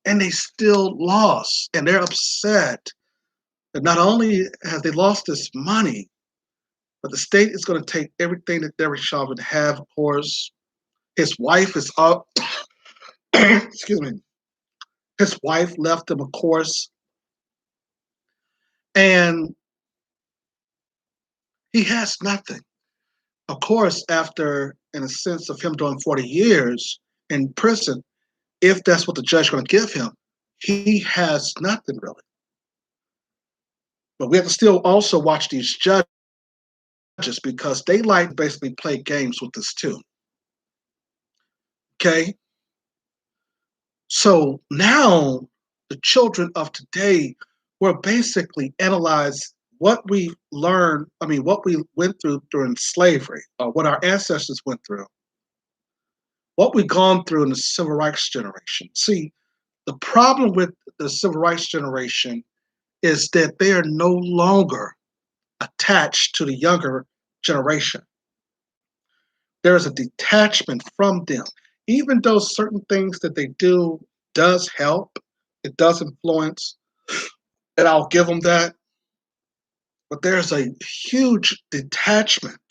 S1: and they still lost, and they're upset that not only have they lost this money, but the state is going to take everything that Derek Chauvin have. Of course, his wife is up. Excuse me. His wife left him, of course, and he has nothing. Of course, after, in a sense of him doing 40 years in prison, if that's what the judge is going to give him, he has nothing really. But we have to still also watch these judges because they like to basically play games with this too. Okay? So now the children of today will basically analyze what we learned, what we went through during slavery, or what our ancestors went through, what we've gone through in the civil rights generation. See, the problem with the civil rights generation is that they are no longer attached to the younger generation. There is a detachment from them. Even though certain things that they do does help, it does influence, and I'll give them that, but there's a huge detachment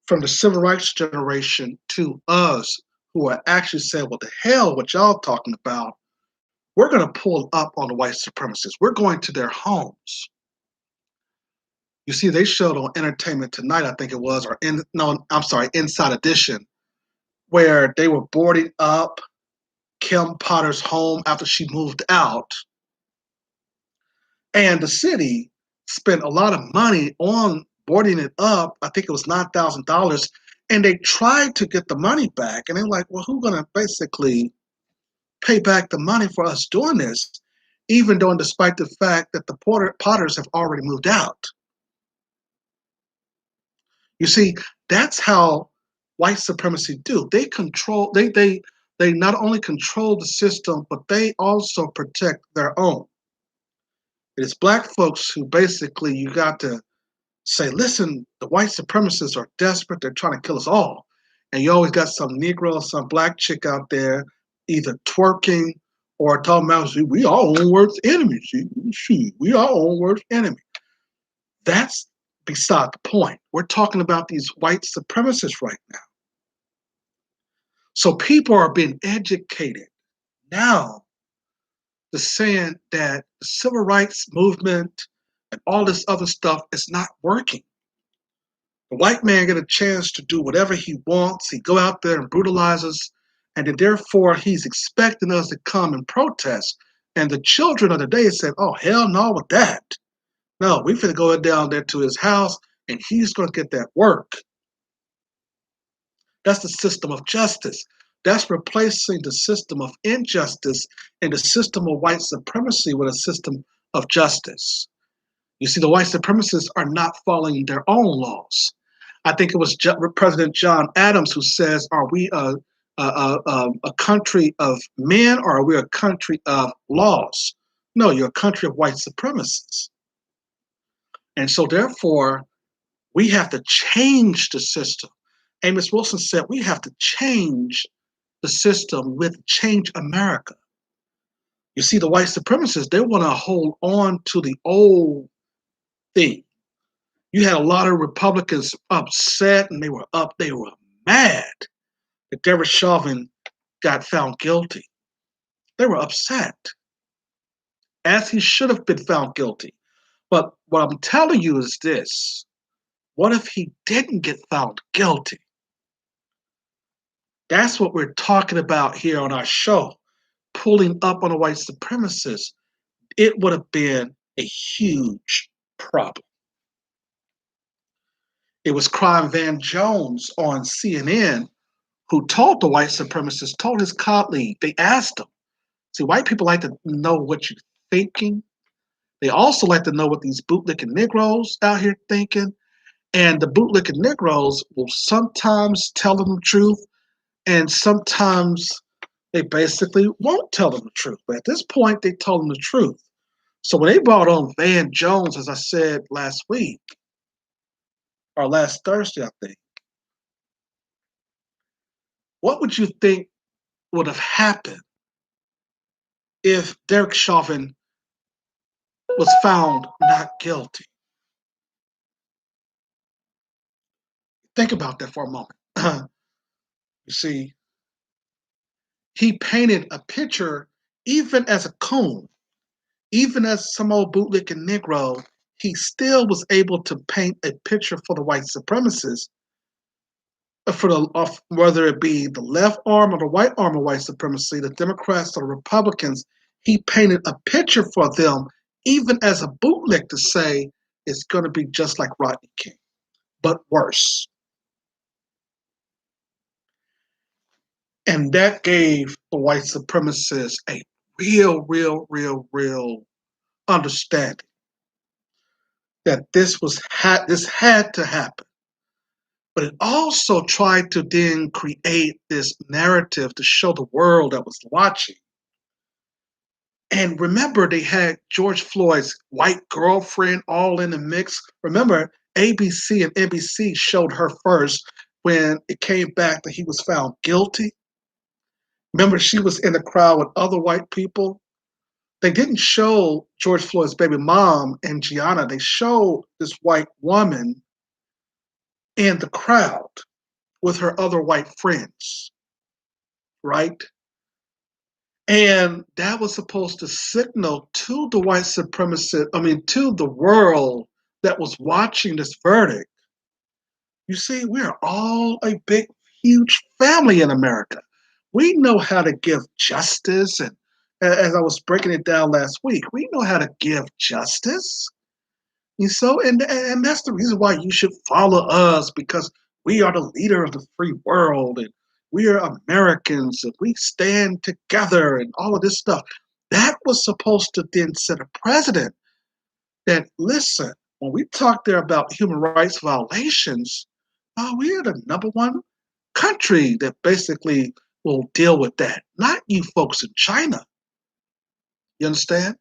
S1: from the civil rights generation to us who are actually saying, well, the hell what y'all talking about? We're going to pull up on the white supremacists. We're going to their homes. You see, they showed on Entertainment Tonight, I think it was, Inside Edition, where they were boarding up Kim Potter's home after she moved out. And the city spent a lot of money on boarding it up. I think it was $9,000, and they tried to get the money back. And they're like, well, who's going to basically pay back the money for us doing this, even though, despite the fact that the Potters have already moved out? You see, that's how white supremacy do. They control. They not only control the system, but they also protect their own. It's black folks who basically you got to say, listen, the white supremacists are desperate. They're trying to kill us all. And you always got some Negro, some black chick out there either twerking or talking about, see, we our own worst enemy. See, we our own worst enemy. That's beside the point. We're talking about these white supremacists right now. So people are being educated now to saying that the civil rights movement and all this other stuff is not working. The white man get a chance to do whatever he wants. He go out there and brutalize us, and then therefore he's expecting us to come and protest. And the children of the day said, "Oh hell no with that! No, we finna go down there to his house, and he's gonna get that work." That's the system of justice. That's replacing the system of injustice and the system of white supremacy with a system of justice. You see, the white supremacists are not following their own laws. I think it was President John Adams who says, "Are we a country of men, or are we a country of laws?" No, you're a country of white supremacists. And so, therefore, we have to change the system. Amos Wilson said, we have to change the system with Change America. You see, the white supremacists, they want to hold on to the old thing. You had a lot of Republicans upset, and they were mad that Derek Chauvin got found guilty. They were upset, as he should have been found guilty. But what I'm telling you is this: what if he didn't get found guilty? That's what we're talking about here on our show, pulling up on the white supremacists. It would have been a huge problem. It was Crime Van Jones on CNN who told the white supremacist, told his colleague, they asked him, see, white people like to know what you're thinking. They also like to know what these bootlicking Negroes out here thinking. And the bootlicking Negroes will sometimes tell them the truth, and sometimes they basically won't tell them the truth. But at this point, they told them the truth. So when they brought on Van Jones, as I said last week, or last Thursday, I think, what would you think would have happened if Derek Chauvin was found not guilty? Think about that for a moment. You see, he painted a picture, even as a coon, even as some old bootlicking Negro, he still was able to paint a picture for the white supremacists, for the whether it be the left arm or the white arm of white supremacy, the Democrats or the Republicans. He painted a picture for them, even as a bootleg, to say it's going to be just like Rodney King, but worse. And that gave the white supremacists a real understanding that this had to happen. But it also tried to then create this narrative to show the world that was watching. And remember, they had George Floyd's white girlfriend all in the mix. Remember, ABC and NBC showed her first when it came back that he was found guilty. Remember, she was in the crowd with other white people. They didn't show George Floyd's baby mom and Gianna. They showed this white woman in the crowd with her other white friends, right? And that was supposed to signal to the white supremacist, to the world that was watching this verdict. You see, we're all a big, huge family in America. We know how to give justice. And as I was breaking it down last week, we know how to give justice. And that's the reason why you should follow us, because we are the leader of the free world, and we are Americans, and we stand together, and all of this stuff. That was supposed to then set a precedent that, listen, when we talk there about human rights violations, we are the number one country that basically will deal with that, not you folks in China. You understand?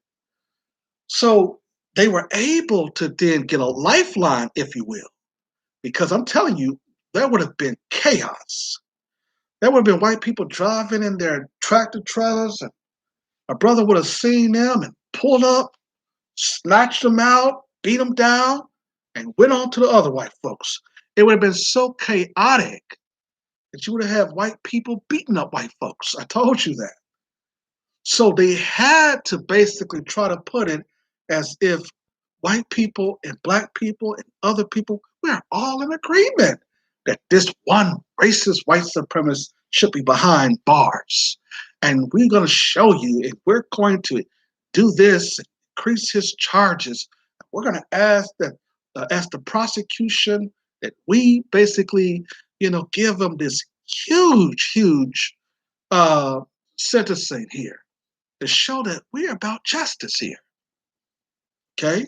S1: So they were able to then get a lifeline, if you will, because I'm telling you, there would have been chaos. There would have been white people driving in their tractor trailers, and my brother would have seen them and pulled up, snatched them out, beat them down, and went on to the other white folks. It would have been so chaotic that you would have had white people beating up white folks. I told you that. So they had to basically try to put it as if white people and black people and other people, we're all in agreement that this one racist white supremacist should be behind bars. And we're going to show you, and we're going to do this, increase his charges. We're going to ask the prosecution that we basically, give them this huge uh, sentencing here to show that we're about justice here. Okay?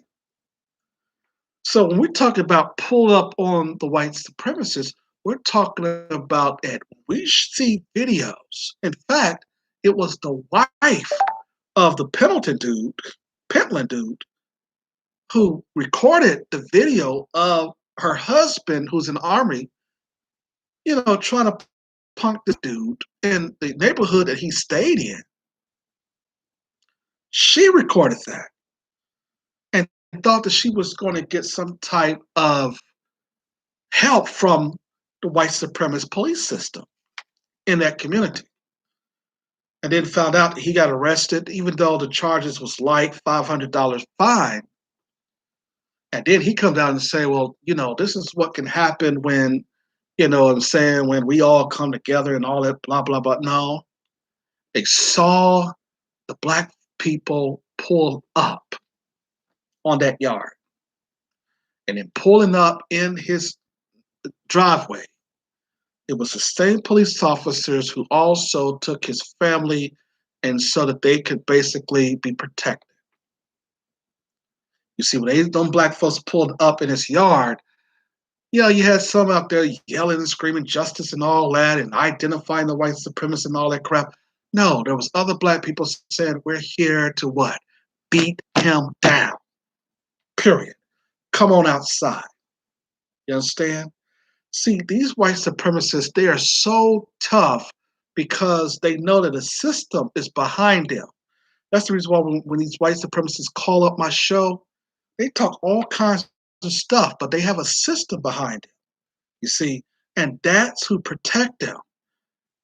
S1: So when we talk about pull up on the white supremacists, we're talking about that we see videos. In fact, it was the wife of the Pentland dude, who recorded the video of her husband, who's in the army, trying to punk this dude in the neighborhood that he stayed in. She recorded that and thought that she was going to get some type of help from the white supremacist police system in that community. And then found out that he got arrested, even though the charges was light, $500 fine. And then he comes out and say, well, this is what can happen when, I'm saying, when we all come together and all that, blah, blah, blah. No, they saw the black people pull up on that yard. And then pulling up in his driveway, it was the same police officers who also took his family, and so that they could basically be protected. You see, when them black folks pulled up in his yard, you had some out there yelling and screaming justice and all that, and identifying the white supremacists and all that crap. No, there was other black people saying, we're here to what? Beat him down. Period. Come on outside. You understand? See, these white supremacists, they are so tough because they know that the system is behind them. That's the reason why when these white supremacists call up my show, they talk all kinds of stuff, but they have a system behind it, you see, and that's who protect them.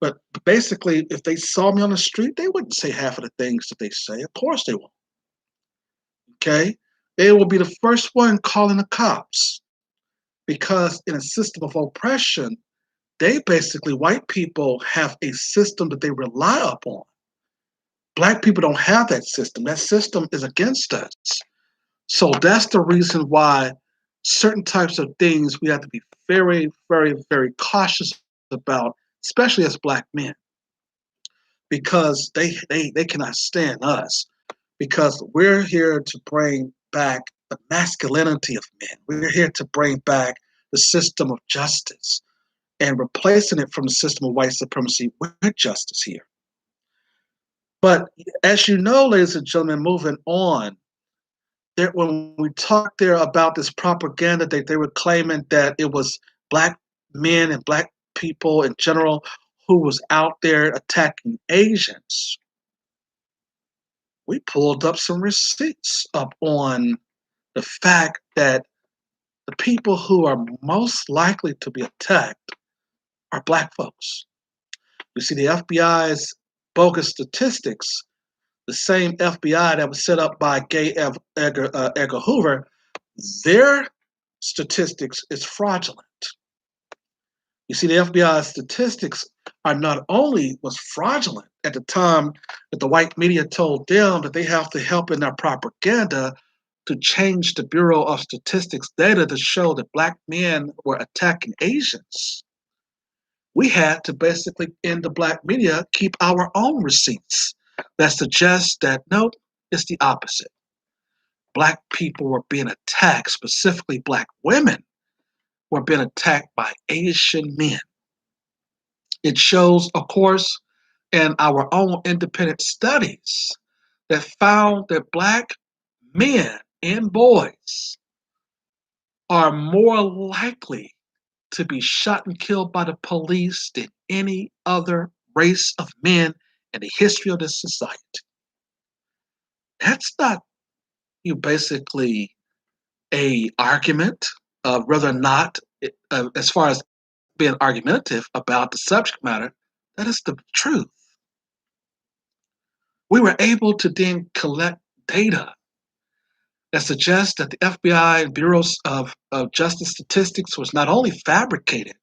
S1: But basically, if they saw me on the street, they wouldn't say half of the things that they say. Of course they won't. Okay? They will be the first one calling the cops, because in a system of oppression, white people have a system that they rely upon. Black people don't have that system. That system is against us. So that's the reason why certain types of things we have to be very, very, very cautious about, especially as black men, because they cannot stand us, because we're here to bring back the masculinity of men. We're here to bring back the system of justice and replacing it from the system of white supremacy with justice here. But as you know, ladies and gentlemen, moving on, when we talked there about this propaganda, they were claiming that it was black men and black people in general who was out there attacking Asians. We pulled up some receipts up on the fact that the people who are most likely to be attacked are black folks. You see, the FBI's bogus statistics, the same FBI that was set up by Gay Edgar Hoover, their statistics is fraudulent. You see, the FBI statistics are not only was fraudulent at the time that the white media told them that they have to help in their propaganda, to change the Bureau of Statistics data to show that black men were attacking Asians, we had to basically, in the black media, keep our own receipts that suggest that no, it's the opposite. Black people were being attacked, specifically black women were being attacked by Asian men. It shows, of course, in our own independent studies that found that black men and boys are more likely to be shot and killed by the police than any other race of men in the history of this society. That's not basically a argument of whether or not, as far as being argumentative about the subject matter, that is the truth. We were able to then collect data that suggests that the FBI and Bureaus of Justice Statistics was not only fabricated,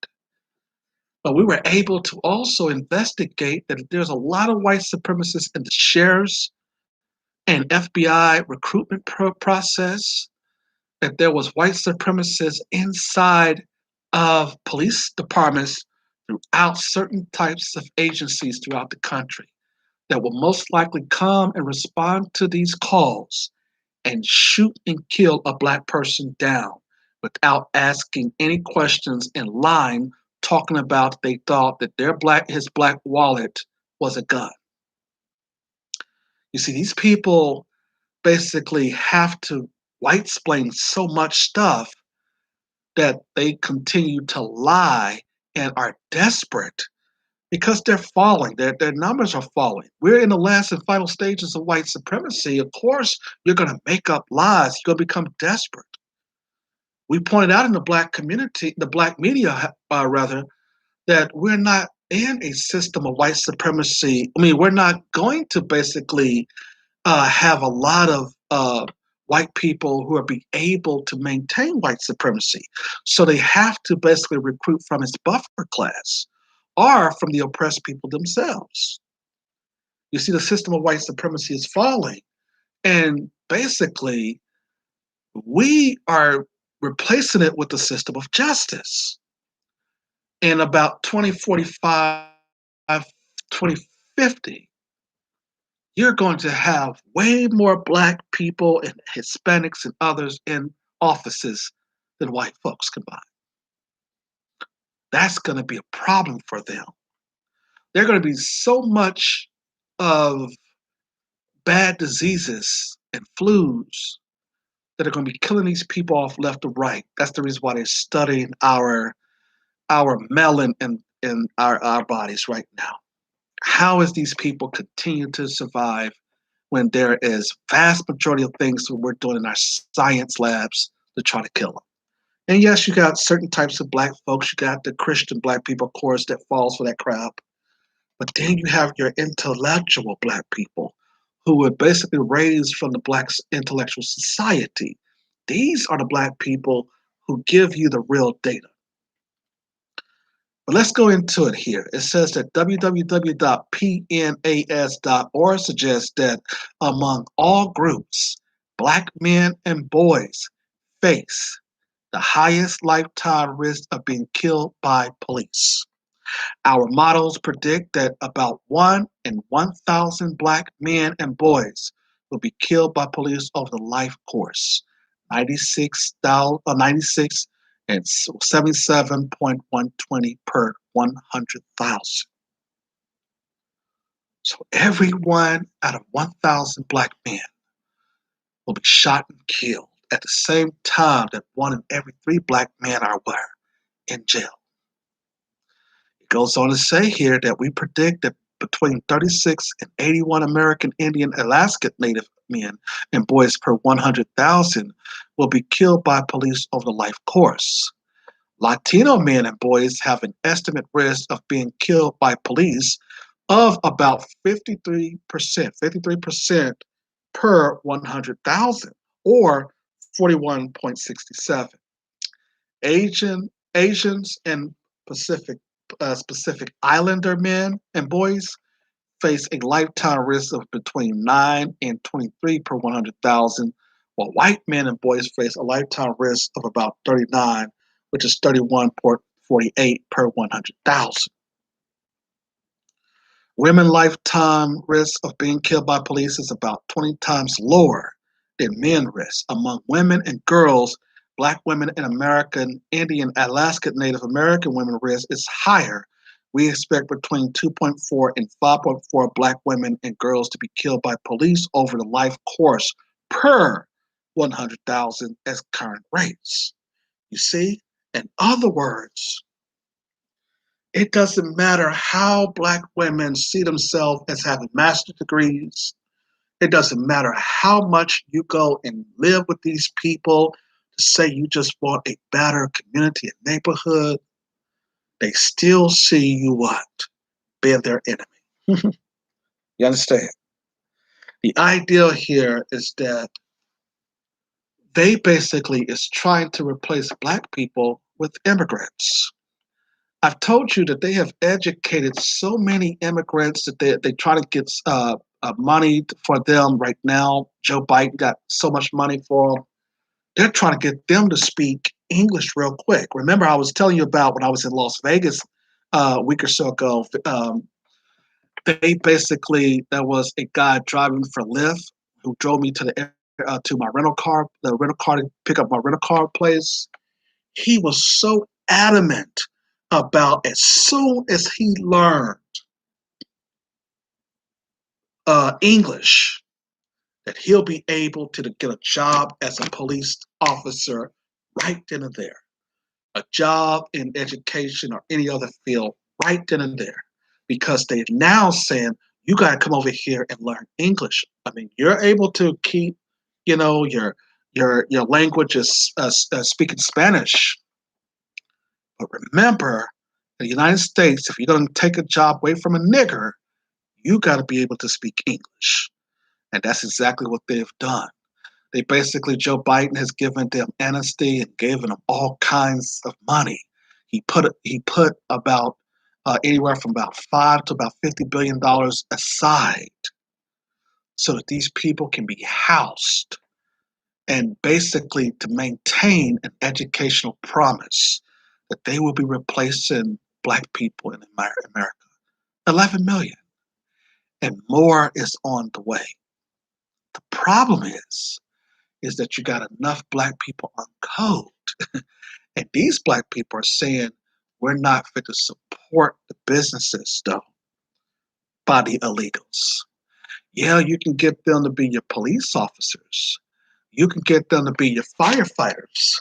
S1: but we were able to also investigate that there's a lot of white supremacists in the sheriff's and FBI recruitment process, that there was white supremacists inside of police departments throughout certain types of agencies throughout the country that will most likely come and respond to these calls and shoot and kill a black person down without asking any questions in line, talking about they thought that his black wallet was a gun. You see, these people basically have to white explain so much stuff that they continue to lie and are desperate because they're falling. Their numbers are falling. We're in the last and final stages of white supremacy. Of course, you're going to make up lies. You're going to become desperate. We pointed out in the black community, the black media, rather, that we're not in a system of white supremacy. I mean, we're not going to basically have a lot of white people who are be able to maintain white supremacy. So they have to basically recruit from its buffer class or from the oppressed people themselves. You see, the system of white supremacy is falling. And basically, we are replacing it with the system of justice. In about 2045, 2050, you're going to have way more black people and Hispanics and others in offices than white folks combined. That's going to be a problem for them. There's going to be so much of bad diseases and flus that are going to be killing these people off left or right. That's the reason why they're studying our melon in our bodies right now. How is these people continue to survive when there is vast majority of things that we're doing in our science labs to try to kill them? And yes, you got certain types of black folks. You got the Christian black people, of course, that falls for that crap. But then you have your intellectual black people who were basically raised from the black intellectual society. These are the black people who give you the real data. But let's go into it here. It says that www.pnas.org suggests that among all groups, black men and boys face the highest lifetime risk of being killed by police. Our models predict that about 1 in 1,000 black men and boys will be killed by police over the life course, 96 and 77.120 per 100,000. So every 1 out of 1,000 black men will be shot and killed at the same time that 1 in every 3 black men are in jail. It goes on to say here that we predict that between 36 and 81 American Indian Alaska Native men and boys per 100,000 will be killed by police over the life course. Latino men and boys have an estimate risk of being killed by police of about 53% per 100,000, or 41.67. Asians and Pacific Islander men and boys face a lifetime risk of between 9 and 23 per 100,000, while white men and boys face a lifetime risk of about 39, which is 31.48 per 100,000. Women lifetime risk of being killed by police is about 20 times lower than men risk. Among women and girls, Black women and American Indian, Alaskan Native American women risk is higher. We expect between 2.4 and 5.4 Black women and girls to be killed by police over the life course per 100,000 as current rates. You see? In other words, it doesn't matter how Black women see themselves as having master's degrees. It doesn't matter how much you go and live with these people to say you just want a better community and neighborhood. They still see you what? Being their enemy. You understand? The idea here is that they basically is trying to replace Black people with immigrants. I've told you that they have educated so many immigrants that they try to get money for them right now. Joe Biden got so much money for them. They're trying to get them to speak English real quick. Remember, I was telling you about when I was in Las Vegas a week or so ago. They basically, there was a guy driving for Lyft who drove me to my the rental car to pick up my rental car place. He was so adamant about as soon as he learned English, that he'll be able to get a job as a police officer right then and there, a job in education or any other field right then and there, because they're now saying you got to come over here and learn English. I mean, you're able to keep, your language is speaking Spanish, but remember, in the United States, if you're going to take a job away from a nigger, you got to be able to speak English. And that's exactly what they've done. They basically, Joe Biden has given them amnesty and given them all kinds of money. He put about anywhere from about $5 to about $50 billion aside so that these people can be housed and basically to maintain an educational promise that they will be replacing Black people in America. 11 million. And more is on the way. The problem is that you got enough Black people on code. And these Black people are saying, we're not fit to support the businesses, though, by the illegals. Yeah, you can get them to be your police officers. You can get them to be your firefighters.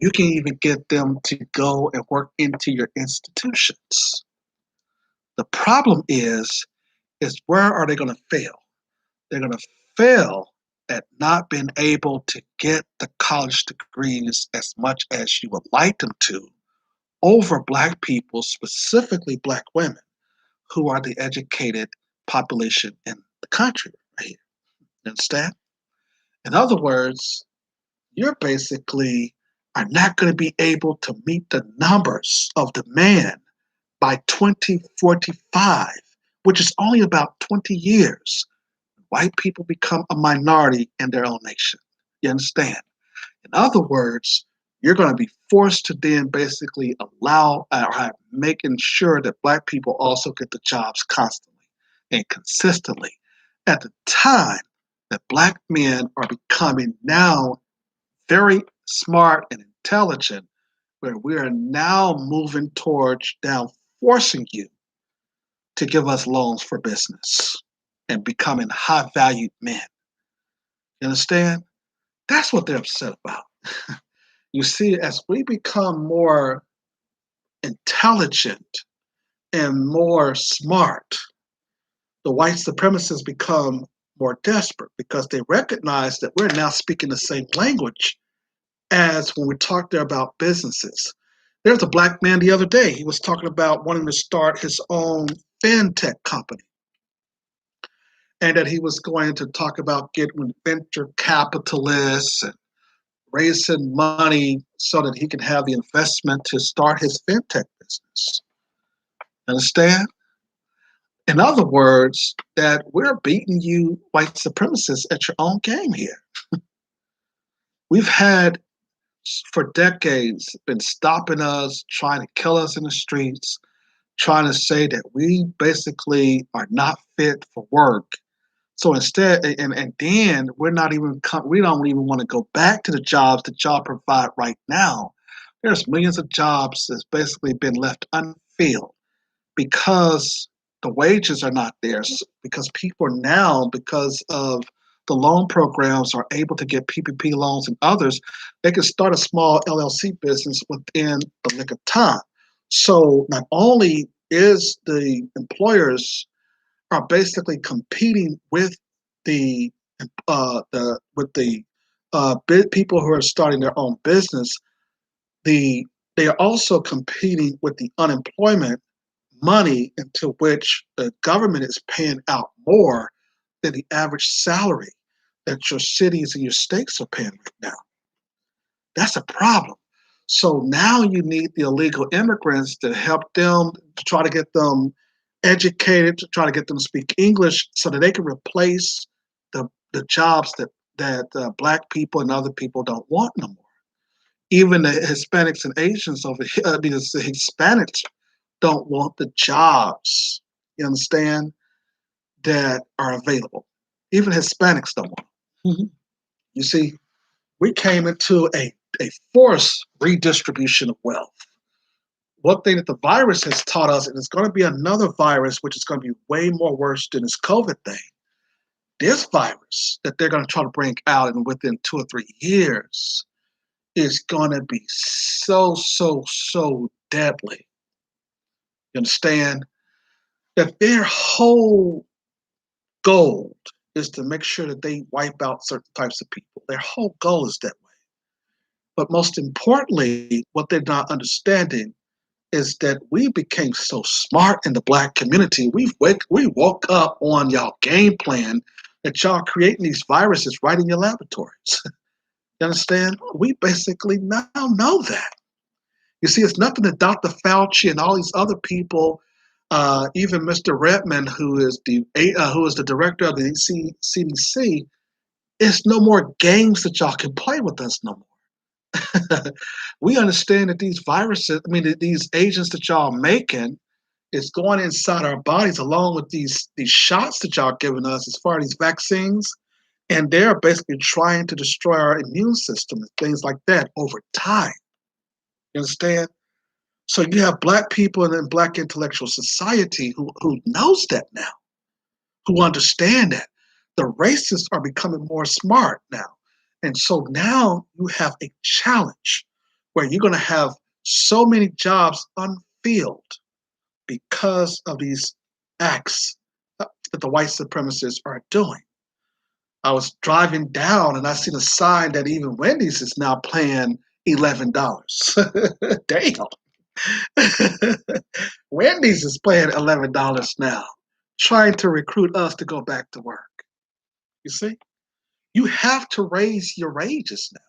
S1: You can even get them to go and work into your institutions. The problem is where are they going to fail? They're going to fail at not being able to get the college degrees as much as you would like them to over Black people, specifically Black women, who are the educated population in the country right here. You understand? In other words, you're basically are not going to be able to meet the numbers of demand by 2045, which is only about 20 years. White people become a minority in their own nation. You understand? In other words, you're going to be forced to then basically allow or making sure that Black people also get the jobs constantly and consistently at the time that Black men are becoming now very smart and intelligent, where we are now moving towards now forcing you to give us loans for business and becoming high valued men. You understand? That's what they're upset about. You see, as we become more intelligent and more smart, the white supremacists become more desperate because they recognize that we're now speaking the same language as when we talk there about businesses. There's a Black man the other day, he was talking about wanting to start his own fintech company, and that he was going to talk about getting venture capitalists and raising money so that he can have the investment to start his fintech business. Understand? In other words, that we're beating you white supremacists at your own game here. We've had for decades been stopping us, trying to kill us in the streets, trying to say that we basically are not fit for work. So instead, and then we're not even we don't even want to go back to the jobs that y'all provide right now. There's millions of jobs that's basically been left unfilled because the wages are not there. Because people now, because of the loan programs, are able to get PPP loans and others, they can start a small LLC business within the nick of time. So not only is the employers are basically competing with the people who are starting their own business, they are also competing with the unemployment money into which the government is paying out more than the average salary that your cities and your states are paying right now. That's a problem. So now you need the illegal immigrants to help them, to try to get them educated, to try to get them to speak English so that they can replace the jobs that black people and other people don't want no more. Even the Hispanics and Asians over here, the Hispanics don't want the jobs, you understand, that are available. Even Hispanics don't want them. Mm-hmm. You see, we came into a forced redistribution of wealth. One thing that the virus has taught us, and it's going to be another virus, which is going to be way more worse than this COVID thing. This virus that they're going to try to bring out and within 2 or 3 years is going to be so deadly. You understand? That their whole goal is to make sure that they wipe out certain types of people. Their whole goal is that way. But most importantly, what they're not understanding is that we became so smart in the black community. We woke up on y'all game plan that y'all creating these viruses right in your laboratories. You understand? We basically now know that. You see, it's nothing that Dr. Fauci and all these other people, even Mr. Redmond, who is the director of the CDC, it's no more games that y'all can play with us no more. We understand that these viruses, I mean, these agents that y'all are making, is going inside our bodies along with these shots that y'all giving us as far as these vaccines, and they're basically trying to destroy our immune system and things like that over time. You understand? So you have black people in black intellectual society who knows that now, who understand that. The racists are becoming more smart now. And so now you have a challenge where you're going to have so many jobs unfilled because of these acts that the white supremacists are doing. I was driving down and I seen a sign that even Wendy's is now paying $11. Damn. Wendy's is paying $11 now, trying to recruit us to go back to work. You see? You have to raise your wages now.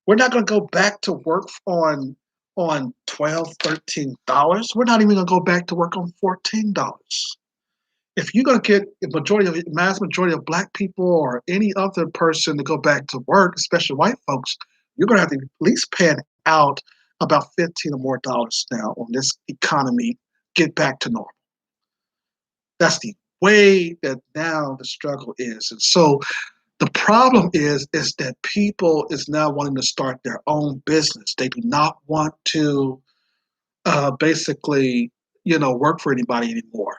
S1: We're not going to go back to work on $12, $13. We're not even going to go back to work on $14. If you're going to get a mass majority of black people or any other person to go back to work, especially white folks, you're going to have to at least pay out about $15 or more now on this economy get back to normal. That's the way that now the struggle is. And so the problem is that people is now wanting to start their own business. They do not want to basically, work for anybody anymore.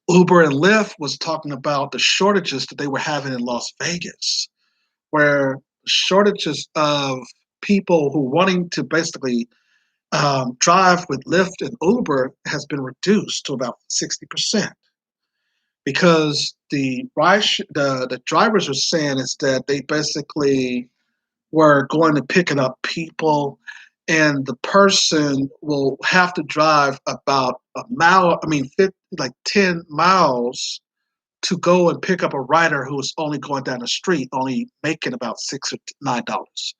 S1: Uber and Lyft was talking about the shortages that they were having in Las Vegas, where shortages of people who wanting to basically drive with Lyft and Uber has been reduced to about 60%. Because the drivers are saying is that they basically were going to picking up people, and the person will have to drive about a mile. I mean, 10 miles to go and pick up a rider who is only going down the street, only making about $6 or $9.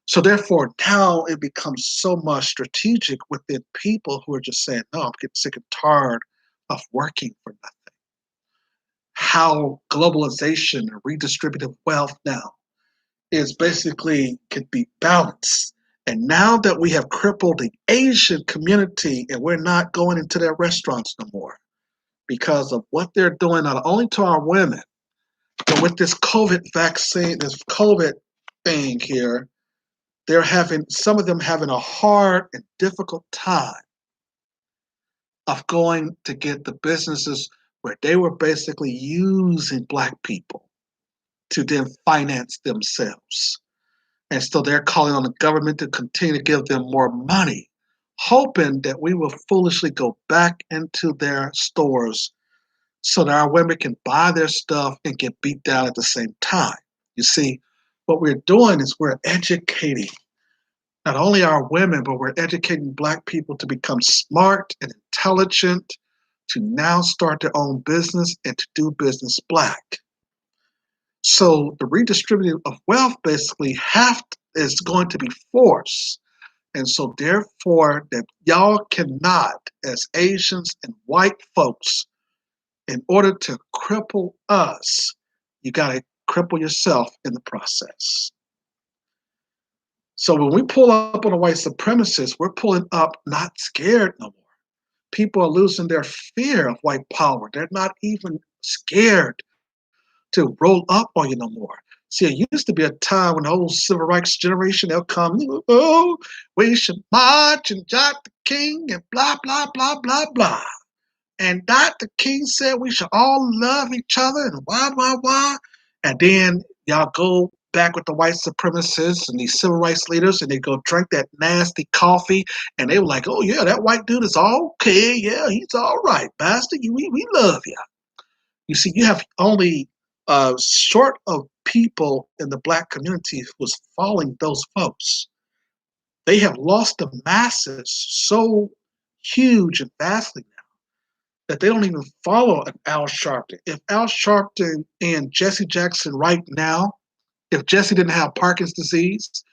S1: So therefore, now it becomes so much strategic within people who are just saying, "No, I'm getting sick and tired of working for nothing." How globalization and redistributive wealth now is basically could be balanced. And now that we have crippled the Asian community and we're not going into their restaurants no more because of what they're doing, not only to our women, but with this COVID vaccine, this COVID thing here, they're having some of them having a hard and difficult time of going to get the businesses where they were basically using Black people to then finance themselves. And so they're calling on the government to continue to give them more money, hoping that we will foolishly go back into their stores so that our women can buy their stuff and get beat down at the same time. You see, what we're doing is we're educating not only our women, but we're educating Black people to become smart and intelligent, to now start their own business and to do business Black. So the redistributing of wealth basically is going to be forced. And so therefore that y'all cannot, as Asians and white folks, in order to cripple us, you got to cripple yourself in the process. So when we pull up on the white supremacists, we're pulling up not scared no more. People are losing their fear of white power. They're not even scared to roll up on you no more. See, it used to be a time when the old civil rights generation, they'll come, oh, we should march and Dr. King and blah, blah, blah, blah, blah. And Dr. King said we should all love each other and wah. And then y'all go back with the white supremacists and these civil rights leaders and they go drink that nasty coffee and they were like, oh yeah, that white dude is all okay. Yeah, he's all right, bastard. We love you. You see, you have only short of people in the Black community who's following those folks. They have lost the masses so huge and vastly now that they don't even follow an Al Sharpton. If Al Sharpton and Jesse Jackson right now, if Jesse didn't have Parkinson's disease,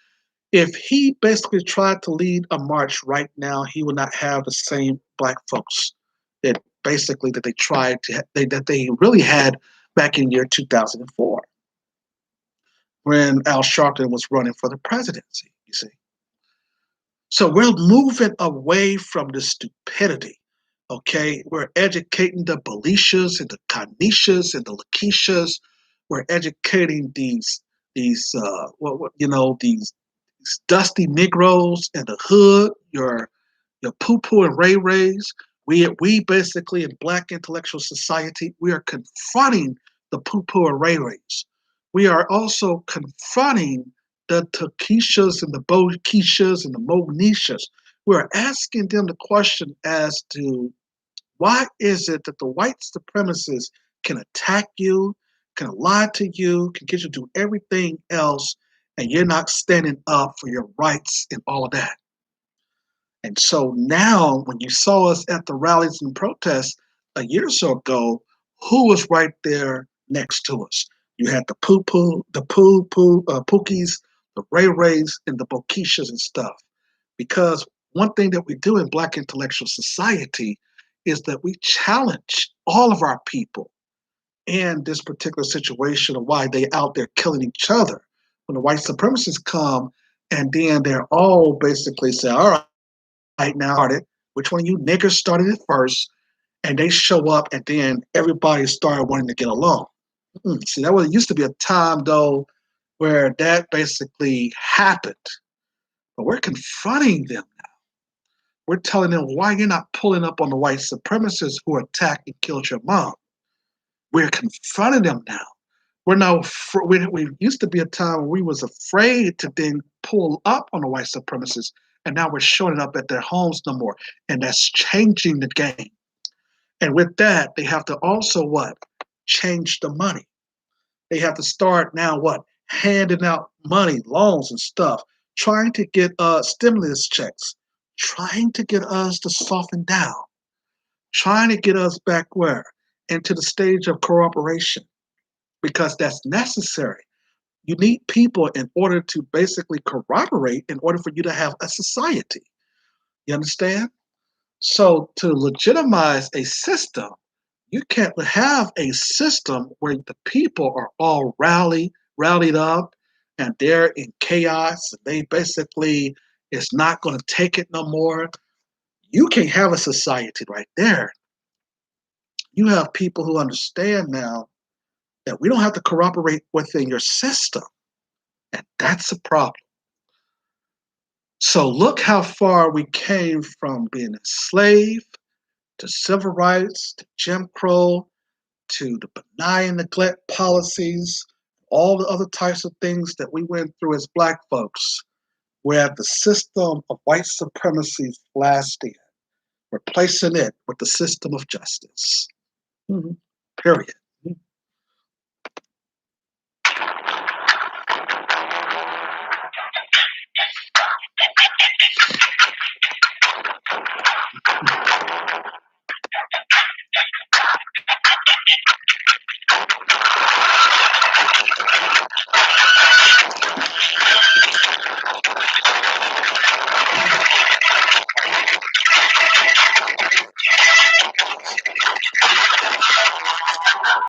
S1: if he basically tried to lead a march right now, he would not have the same Black folks that basically that they tried to that they really had back in year 2004 when Al Sharpton was running for the presidency, you see. So we're moving away from the stupidity, okay? We're educating the Belishas and the Kanishas and the Lakeishas. We're educating these dusty Negroes in the hood, your poo-poo and ray-rays. We basically in Black intellectual society, we are confronting the poo-poo and ray-rays. We are also confronting the Takishas and the Bo-Keishas and the Mo-Nishas. We're asking them the question as to why is it that the white supremacists can attack you, can lie to you, can get you to do everything else, and you're not standing up for your rights and all of that. And so now, when you saw us at the rallies and protests a year or so ago, who was right there next to us? You had the Pookies, the Ray Rays, and the Bokishas and stuff. Because one thing that we do in Black intellectual society is that we challenge all of our people in this particular situation of why they out there killing each other. When the white supremacists come and then they're all basically say, all right now, which one of you niggers started it first? And they show up and then everybody started wanting to get along. See, that was used to be a time though where that basically happened. But we're confronting them now. We're telling them why you're not pulling up on the white supremacists who attacked and killed your mom. We're confronting them now. We're now we used to be a time when we was afraid to then pull up on the white supremacists, and now we're showing up at their homes no more, and that's changing the game. And with that, they have to also what? Change the money. They have to start now what? Handing out money, loans and stuff, trying to get stimulus checks, trying to get us to soften down, trying to get us back where? Into the stage of cooperation, because that's necessary. You need people in order to basically corroborate in order for you to have a society. You understand? So to legitimize a system, you can't have a system where the people are all rallied up and they're in chaos. They basically is not going to take it no more. You can't have a society right there. You have people who understand now that we don't have to cooperate within your system, and that's a problem. So look how far we came from being enslaved to civil rights to Jim Crow to the benign neglect policies, all the other types of things that we went through as Black folks, where the system of white supremacy flashed in, replacing it with the system of justice. Period.